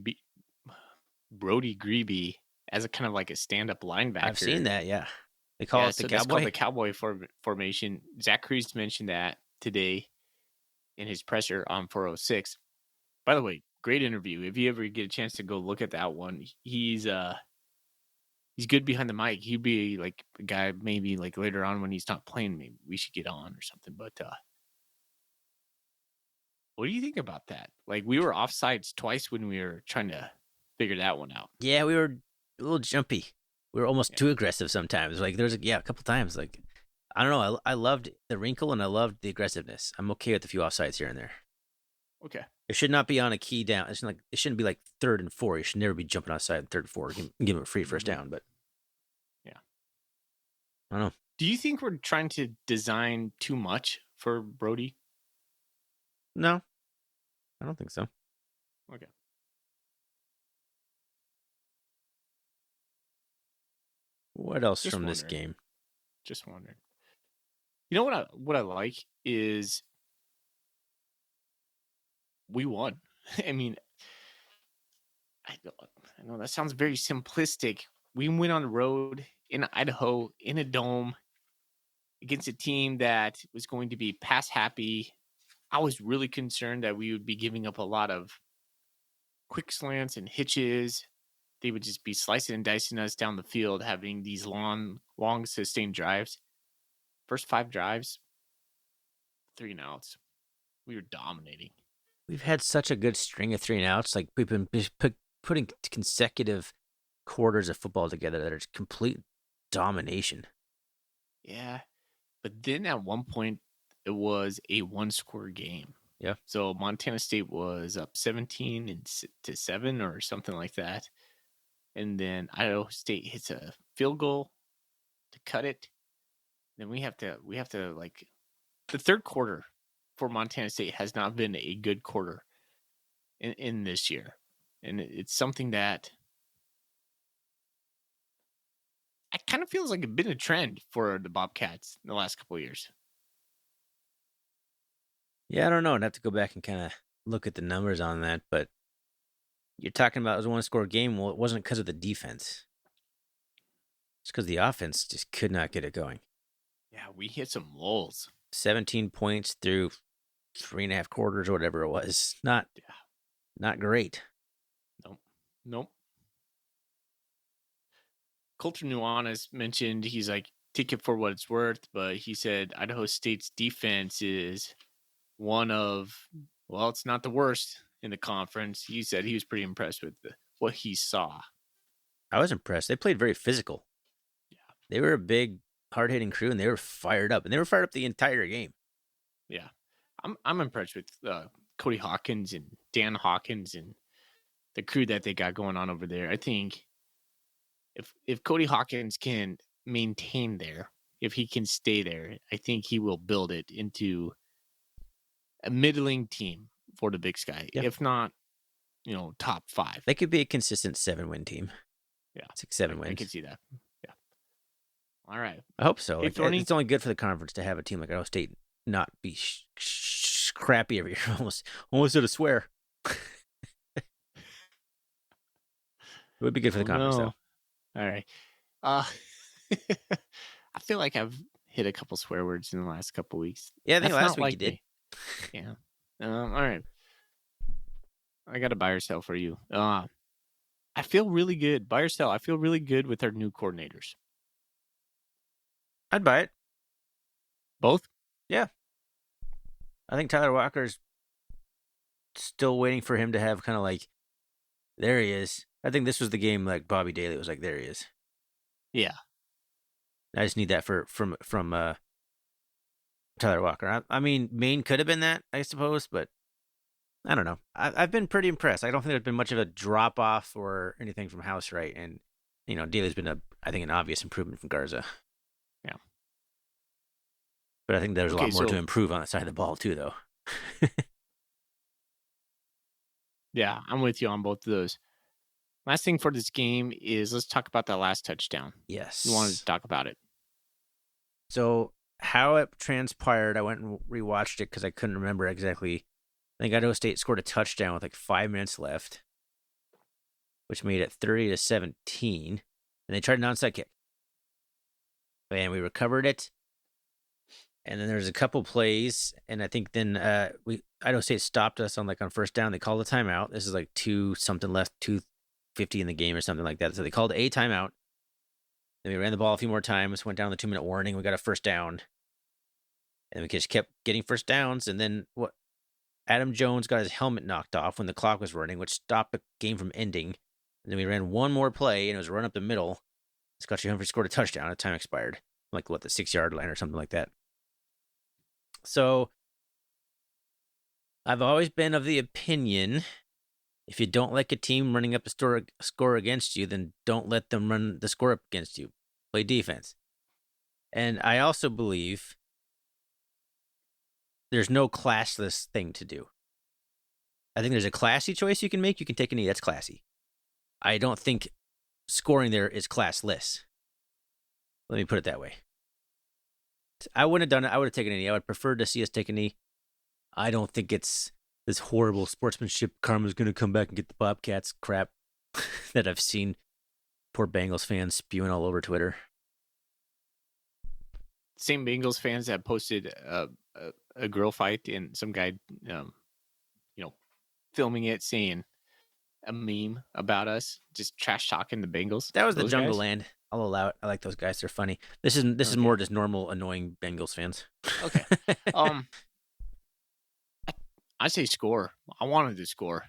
Greeby as a kind of like a stand-up linebacker. I've seen that, yeah. They call it the so cowboy? That's called the cowboy formation. Zach Kreis mentioned that today in his presser on 406. By the way, great interview. If you ever get a chance to go look at that one, he's good behind the mic. He'd be like a guy maybe like later on when he's not playing, maybe we should get on or something. But what do you think about that? Like we were offsides twice when we were trying to figure that one out. Yeah, we were a little jumpy. We were almost too aggressive sometimes. Like there's a couple times. Like I don't know. I loved the wrinkle and I loved the aggressiveness. I'm okay with a few offsides here and there. Okay. It should not be on a key down. It shouldn't be like 3rd and 4. You should never be jumping outside 3rd and 4. Give him a free first down. But yeah, I don't know. Do you think we're trying to design too much for Brody? No, I don't think so. Okay. What else from this game? Just wondering. You know what I like is we won. I mean, I know that sounds very simplistic. We went on the road in Idaho in a dome against a team that was going to be pass happy. I was really concerned that we would be giving up a lot of quick slants and hitches. They would just be slicing and dicing us down the field, having these long sustained drives. First 5 drives, 3 and outs. We were dominating. We've had such a good string of 3 and outs. Like we've been putting consecutive quarters of football together that are complete domination. Yeah, but then at one point it was a 1-score game. Yeah. So Montana State was up 17-7 or something like that, and then Idaho State hits a field goal to cut it. Then we have to like the third quarter for Montana State has not been a good quarter in this year, and it's something that it kind of feels like it's been a trend for the Bobcats in the last couple of years. Yeah, I don't know. I'd have to go back and kind of look at the numbers on that, but you're talking about it was a 1-score game. Well, it wasn't because of the defense. It's because the offense just could not get it going. Yeah, we hit some lulls. 17 points through 3.5 quarters or whatever it was. Not great. Nope. Coulter Nuanez mentioned he's like, take it for what it's worth, but he said Idaho State's defense is one of, well, it's not the worst in the conference. He said he was pretty impressed with what he saw. I was impressed. They played very physical. Yeah. They were a big, hard-hitting crew, and they were fired up. And they were fired up the entire game. Yeah. I'm impressed with Cody Hawkins and Dan Hawkins and the crew that they got going on over there. I think if Cody Hawkins can maintain there, if he can stay there, I think he will build it into a middling team for the Big Sky. Yeah. If not, top 5. They could be a consistent 7-win team. Yeah, 6-7 I wins. can see that. Yeah. All right. I hope so. Hey, Like, Thorny. it's only good for the conference to have a team like Idaho State not be crappy every year. Almost did a swear. It would be good for the conference, though. All right. I feel like I've hit a couple swear words in the last couple weeks. Yeah, I think That's last not week like you did. me. Yeah. All right. I got a buy or sell for you. I feel really good. Buy or sell. I feel really good with our new coordinators. I'd buy it. Both? Yeah. I think Tyler Walker's still waiting for him to have kind of like, there he is. I think this was the game like Bobby Daly was like, there he is. Yeah. I just need that from Tyler Walker. I mean, Maine could have been that, I suppose, but I don't know. I've been pretty impressed. I don't think there's been much of a drop off or anything from House Right, and Daly's been I think an obvious improvement from Garza. Yeah, but I think there's a lot more to improve on that side of the ball too, though. Yeah, I'm with you on both of those. Last thing for this game is let's talk about that last touchdown. Yes, you wanted to talk about it. So how it transpired, I went and rewatched it because I couldn't remember exactly. I think Idaho State scored a touchdown with like 5 minutes left, which made it 30-17, and they tried an onside kick, and we recovered it. And then there's a couple plays, and I think then Idaho State stopped us on first down. They called a timeout. This is like 2-something left, 2:50 in the game or something like that. So they called a timeout. Then we ran the ball a few more times, went down the 2-minute warning. We got a first down. And we just kept getting first downs. And then Adam Jones got his helmet knocked off when the clock was running, which stopped the game from ending. And then we ran one more play, and it was a run up the middle. Scotty Humphrey scored a touchdown. The time expired. The 6-yard line or something like that. So I've always been of the opinion, if you don't like a team running up a score against you, then don't let them run the score up against you. Play defense. And I also believe there's no classless thing to do. I think there's a classy choice you can make. You can take a knee. That's classy. I don't think scoring there is classless. Let me put it that way. I wouldn't have done it. I would have taken a knee. I would prefer to see us take a knee. I don't think it's this horrible sportsmanship. Karma's going to come back and get the Bobcats crap that I've seen poor Bengals fans spewing all over Twitter. Same Bengals fans that posted a grill fight and some guy, filming it, saying a meme about us, just trash talking the Bengals. That was the Jungle Land. I'll allow it. I like those guys. They're funny. This is more just normal annoying Bengals fans. Okay. I say score. I wanted to score.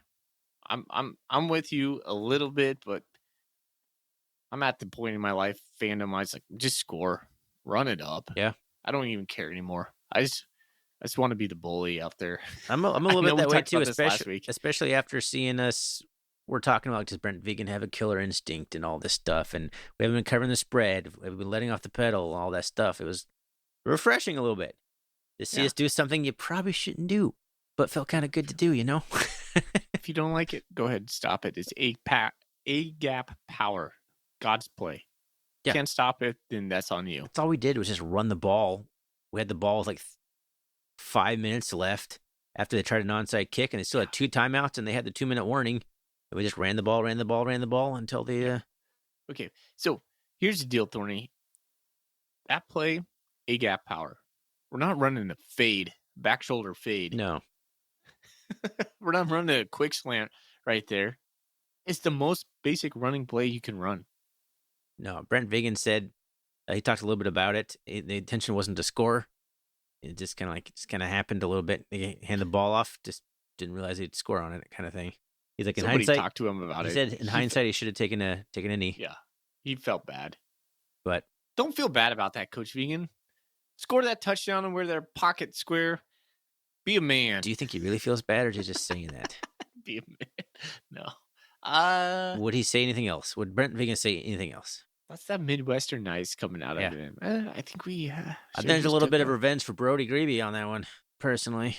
I'm with you a little bit, but I'm at the point in my life fandom. I was like, just score, run it up. Yeah. I don't even care anymore. I just want to be the bully out there. I'm a little bit that way too, especially after seeing us. We're talking about does Brent Vigen have a killer instinct and all this stuff, and we haven't been covering the spread. We've been letting off the pedal, all that stuff. It was refreshing a little bit to see us do something you probably shouldn't do, but felt kind of good to do, If you don't like it, go ahead and stop it. It's A gap power, God's play. Yeah. Can't stop it, then that's on you. That's all we did was just run the ball. We had the ball with 5 minutes left after they tried an onside kick, and they still had 2 timeouts, and they had the 2-minute warning. We just ran the ball until the. Okay, so here's the deal, Thorny. That play, A gap power. We're not running a fade, back shoulder fade. No. We're not running a quick slant right there. It's the most basic running play you can run. No, Brent Vigen said he talked a little bit about it. The intention wasn't to score. It just kind of happened a little bit. They hand the ball off, just didn't realize he'd score on it, kind of thing. He's like, Somebody in hindsight, talked to him about it. He said in hindsight he should have taken a knee. Yeah, he felt bad. But don't feel bad about that, Coach Vigen. Score that touchdown and wear their pocket square. Be a man. Do you think he really feels bad, or is he just saying that? Be a man. No. Would he say anything else? Would Brent Vegan say anything else? That's that Midwestern nice coming out Yeah. of him. I think we. I think should've there's a just little took bit of him. revenge for Brody Grebe on that one, personally.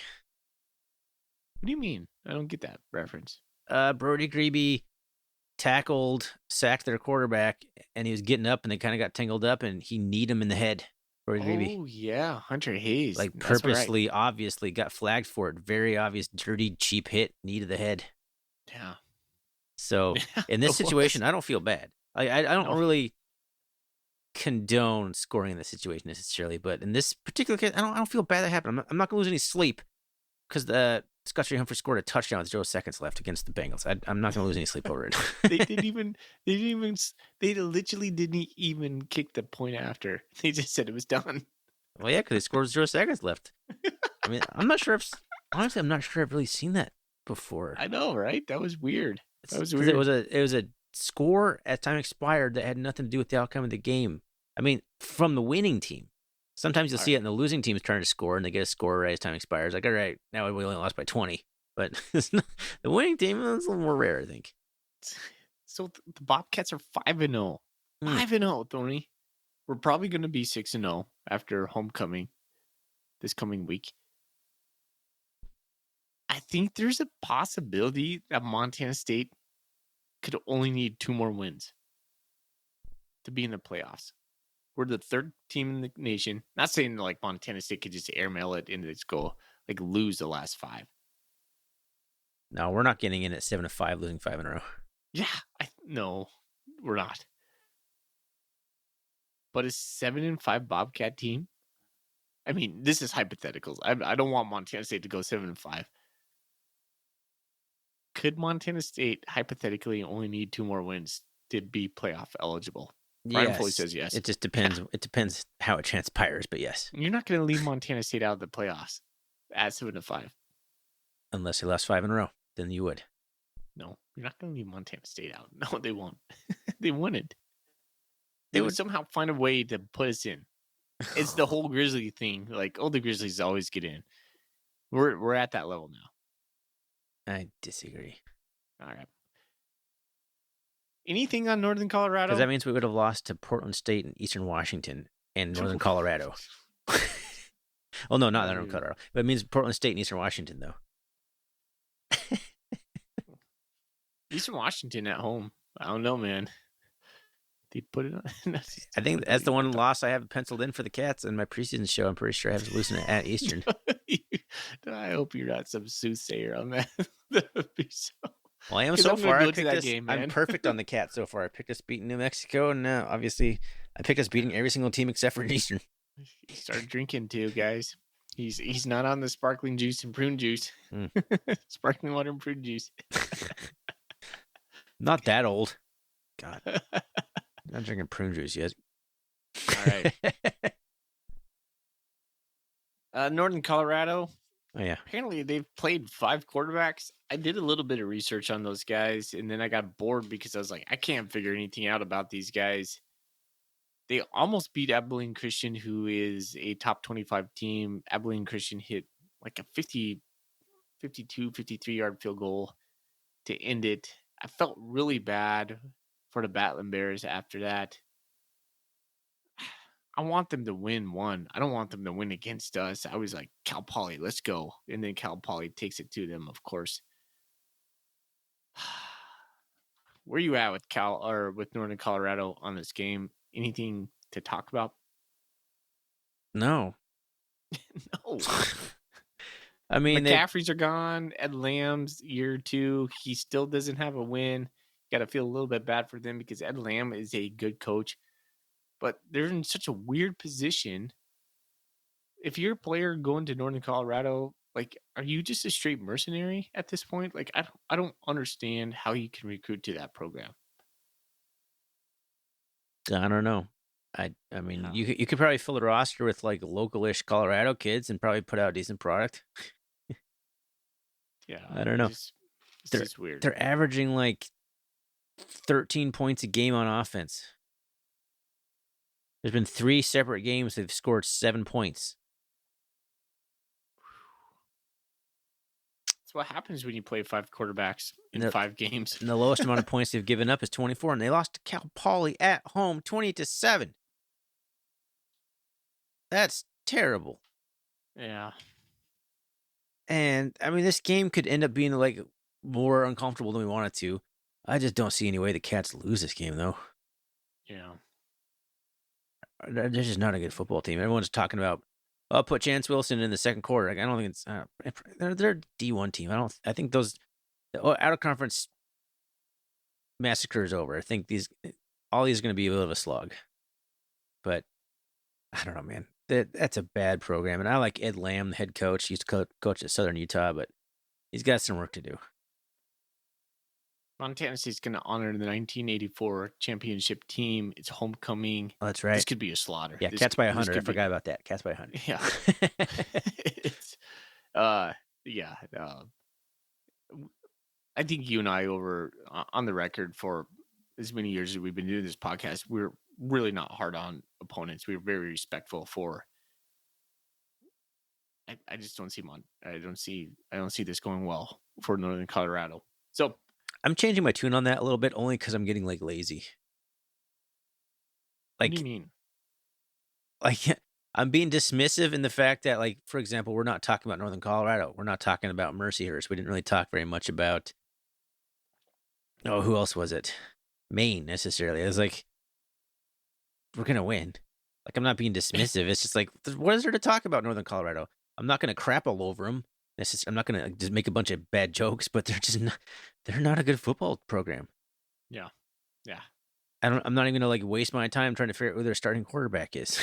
What do you mean? I don't get that reference. Brody Grebe sacked their quarterback, and he was getting up, and they kind of got tangled up, and he kneed him in the head. Brody Grebe. Oh yeah, Hunter Hayes. Like That's right. purposely, obviously got flagged for it. Very obvious, dirty, cheap hit, knee to the head. Yeah. So Yeah, in this it was. situation, I don't feel bad. I don't No. really condone scoring in this situation necessarily, but in this particular case, I don't feel bad that happened. I'm not gonna lose any sleep because Scotty Humphrey scored a touchdown with 0 seconds left against the Bengals. I'm not gonna lose any sleep over it. They literally didn't even kick the point after. They just said it was done. Well, yeah, because they scored 0 seconds left. I mean, honestly, I'm not sure I've really seen that before. I know, right? That was weird. That was 'Cause weird. It was a score as time expired that had nothing to do with the outcome of the game. I mean, from the winning team. Sometimes you'll see it in the losing teams trying to score, and they get a score right as time expires. Like, all right, now we only lost by 20. But the winning team is a little more rare, I think. So the Bobcats are 5-0. 5-0, Tony. We're probably going to be 6-0 after homecoming this coming week. I think there's a possibility that Montana State could only need 2 more wins to be in the playoffs. We're the 3rd team in the nation. Not saying like Montana State could just airmail it into its goal, like lose the last 5. No, we're not getting in at 7-5, losing 5 in a row. Yeah, no, we're not. But a 7-5 Bobcat team. I mean, this is hypotheticals. I don't want Montana State to go 7-5. Could Montana State hypothetically only need 2 more wins to be playoff eligible? Brian Foley says yes. It just depends. Yeah. It depends how it transpires, but yes. You're not going to leave Montana State out of the playoffs at 7-5. Unless they lost 5 in a row, then you would. No, you're not going to leave Montana State out. No, they won't. They wouldn't. They would somehow find a way to put us in. It's the whole Grizzly thing. Like, the Grizzlies always get in. We're at that level now. I disagree. All right. Anything on Northern Colorado? Because that means we would have lost to Portland State and Eastern Washington and Northern Colorado. Oh, no, not Northern Colorado. But it means Portland State and Eastern Washington, though. Eastern Washington at home. I don't know, man. They put it on. I think that's the one loss I have penciled in for the Cats in my preseason show. I'm pretty sure I have to losing it at Eastern. I hope you're not some soothsayer on that. That would be so. Well, I am so far. I'm perfect on the Cats so far. I picked us beating New Mexico, and obviously I picked us beating every single team except for Eastern. He started drinking too, guys. He's not on the sparkling juice and prune juice. Sparkling water and prune juice. Not that old. God. Not drinking prune juice yet. All right. Northern Colorado. Oh, yeah. Apparently, they've played 5 quarterbacks. I did a little bit of research on those guys, and then I got bored because I was like, I can't figure anything out about these guys. They almost beat Abilene Christian, who is a top 25 team. Abilene Christian hit like a 52, 53-yard field goal to end it. I felt really bad for the Battlin Bears after that. I want them to win one. I don't want them to win against us. I was like, Cal Poly, let's go. And then Cal Poly takes it to them, of course. Where you at with Northern Colorado on this game? Anything to talk about? No. No. I mean, McCaffrey's are gone. Ed Lamb's year 2. He still doesn't have a win. Got to feel a little bit bad for them because Ed Lamb is a good coach. But they're in such a weird position. If you're a player going to Northern Colorado, like, are you just a straight mercenary at this point? Like, I don't understand how you can recruit to that program. I don't know. I mean, you could probably fill a roster with like local-ish Colorado kids and probably put out a decent product. Yeah, I don't know. It's just weird. They're averaging like 13 points a game on offense. There's been 3 separate games they've scored 7 points. what happens when you play 5 quarterbacks in No. 5 games. And the lowest amount of points they've given up is 24, and they lost to Cal Poly at home 20-7. That's terrible. Yeah. And I mean, this game could end up being like more uncomfortable than we want it to. I just don't see any way the Cats lose this game, though. Yeah. They're just not a good football team. Everyone's talking about, "Oh, put Chance Wilson in the second quarter." Like, I don't think it's they're a D1 team. I think those out of conference massacre is over. I think all these are going to be a bit of a slug. But I don't know, man. That's a bad program. And I like Ed Lamb, the head coach. He used to coach at Southern Utah, but he's got some work to do. Montana State's going to honor the 1984 championship team. It's homecoming. Oh, that's right. This could be a slaughter. Yeah, Cats by 100. I forgot about that. Cats by 100. Yeah. It's, yeah. I think you and I on the record for as many years as we've been doing this podcast, we're really not hard on opponents. We're very respectful for. I just don't see I don't see this going well for Northern Colorado. So I'm changing my tune on that a little bit only because I'm getting like lazy. Like, what do you mean? Like, I'm being dismissive in the fact that, like, for example, we're not talking about Northern Colorado. We're not talking about Mercyhurst. We didn't really talk very much about. Oh, who else was it? Maine necessarily. I was like, we're gonna win. Like, I'm not being dismissive. It's just like, what is there to talk about Northern Colorado? I'm not gonna crap all over them. I'm not gonna just make a bunch of bad jokes, but they're not a good football program. Yeah. I'm not even gonna like waste my time trying to figure out who their starting quarterback is.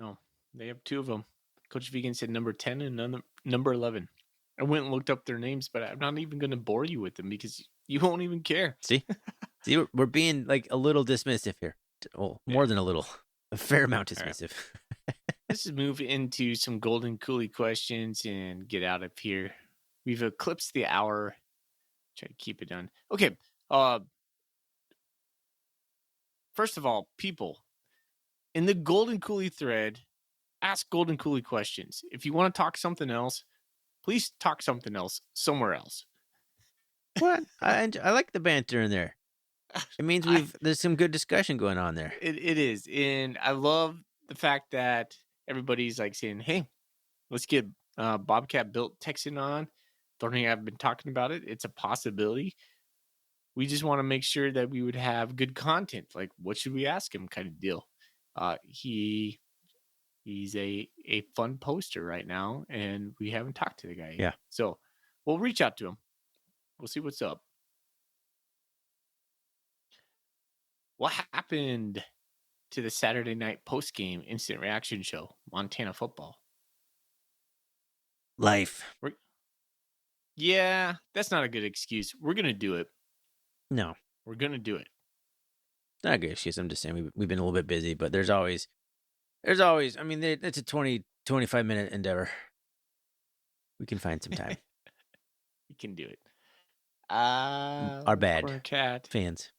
No, they have 2 of them. Coach Vegan said number 10 and number 11. I went and looked up their names, but I'm not even going to bore you with them because you won't even care. See, we're being like a little dismissive here. Well, more than a little, a fair amount dismissive. Right. Let's just move into some Golden Coolie questions and get out of here. We've eclipsed the hour. Try to keep it done. Okay. First of all, people in the Golden Coolie thread, ask Golden Coolie questions. If you want to talk something else, please talk something else somewhere else. What? I like the banter in there. It means there's some good discussion going on there. It is. And I love the fact that everybody's like saying, hey, let's get Bobcat Built Texan on. Thorny, I've been talking about it. It's a possibility. We just want to make sure that we would have good content. Like, what should we ask him kind of deal. He's a fun poster right now, and we haven't talked to the guy yet. Yeah. So we'll reach out to him. We'll see what's up. What happened to the Saturday night post-game instant reaction show, Montana football? Life. Yeah, that's not a good excuse. We're going to do it. No. We're going to do it. Not a good excuse. I'm just saying we've been a little bit busy, but there's always, I mean, it's a 25 minute endeavor. We can find some time. We can do it. Our bad cat fans.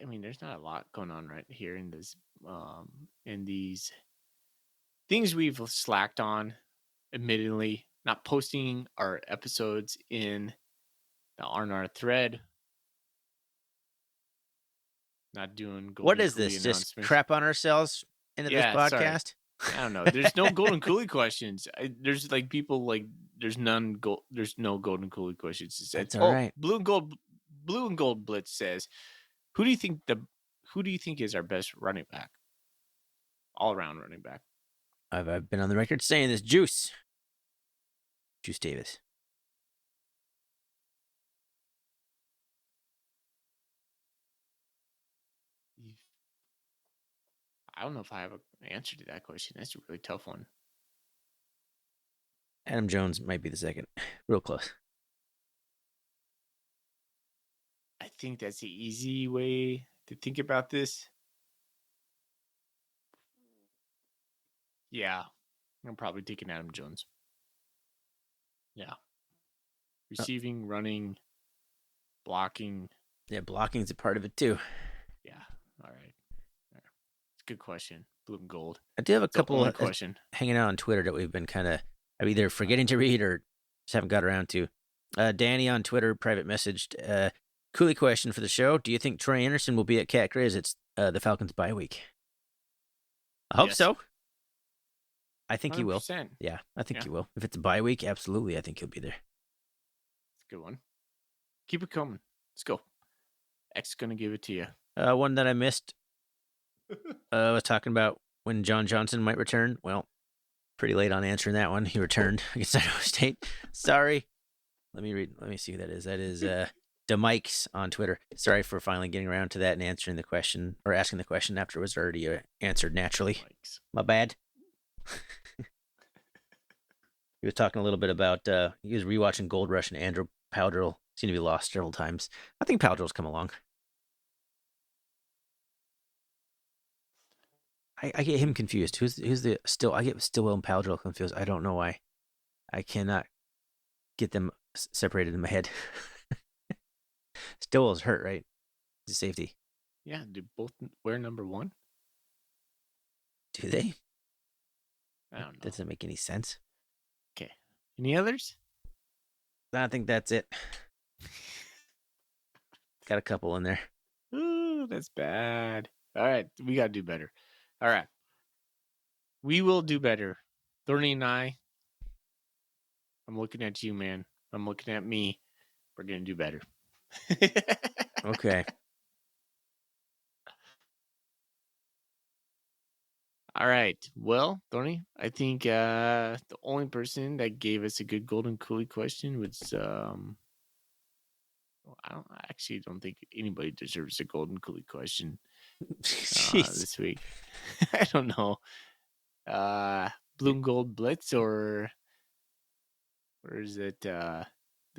I mean, there's not a lot going on right here in this, in these things we've slacked on, admittedly, not posting our episodes in the R&R thread. Not doing Golden What is Coolie this? Just crap on ourselves into this podcast? Sorry. I don't know. There's no Golden Coolie questions. There's like people like there's no Golden Coolie questions. That's all right. Blue and Gold Blitz says, who do you think is our best running back? All around running back. I've been on the record saying this. Juice Davis. I don't know if I have an answer to that question. That's a really tough one. Adam Jones might be the second. Real close. I think that's the easy way to think about this. Yeah. I'm probably taking Adam Jones. Yeah. Receiving, running, blocking. Yeah, blocking's a part of it too. Yeah. All right. It's a good question. Blue and gold. I do have a couple of question hanging out on Twitter that we've been kind of I'm either forgetting to read or just haven't got around to. Danny on Twitter private messaged, Cooley question for the show. Do you think Troy Anderson will be at Cat Grizz? It's the Falcons bye week. I hope Yes. so. I think he will. 100%. Yeah, I think Yeah. he will. If it's a bye week, absolutely, I think he'll be there. It's a good one. Keep it coming. Let's go. X is going to give it to you. One that I missed, I was talking about when John Johnson might return. Well, pretty late on answering that one. He returned against Idaho State. Sorry. Let me see who that is. That is DeMikes on Twitter. Sorry for finally getting around to that and answering the question, or asking the question after it was already answered naturally. Likes. My bad. He was talking a little bit about, he was rewatching Gold Rush, and Andrew Powdrill seemed to be lost several times. I think Powdrill's come along. I get him confused. Who's the still? I get Stillwell and Powdrill confused. I don't know why. I cannot get them separated in my head. Stillwell's hurt, right? He's a safety. Yeah, do both wear number 1? Do they? I don't know. Doesn't make any sense. Okay. Any others? I think that's it. Got a couple in there. Ooh, that's bad. All right, we got to do better. All right. We will do better. Thorny and I'm looking at you, man. I'm looking at me. We're going to do better. Okay. All right. Well, Thorny, I think the only person that gave us a good Golden Coolie question was I actually don't think anybody deserves a Golden Coolie question Jeez. this week. I don't know. Blue and Gold Blitz or is it the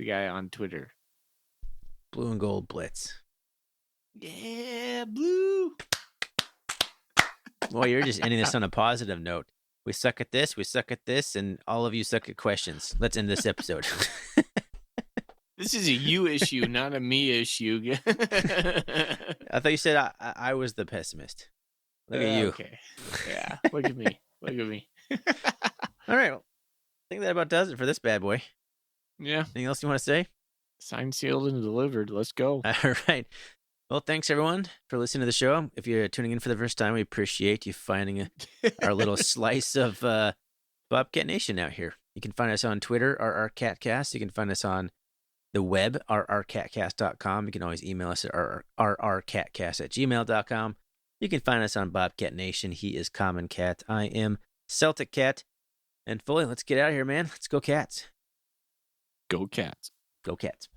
guy on Twitter? Blue and Gold Blitz. Yeah, blue. Well, you're just ending this on a positive note. We suck at this, and all of you suck at questions. Let's end this episode. This is a you issue, not a me issue. I thought you said I was the pessimist. Look at you. Okay. Yeah. Look at me. Look at me. All right. Well, I think that about does it for this bad boy. Yeah. Anything else you want to say? Signed, sealed, and delivered. Let's go. All right. Well, thanks everyone for listening to the show. If you're tuning in for the first time, we appreciate you finding our little slice of Bobcat Nation out here. You can find us on Twitter, RRCatcast. You can find us on the web, rrcatcast.com. You can always email us at rrcatcast@gmail.com. You can find us on Bobcat Nation. He is Common Cat. I am Celtic Cat. And Foley, let's get out of here, man. Let's go Cats. Go Cats. Go Cats.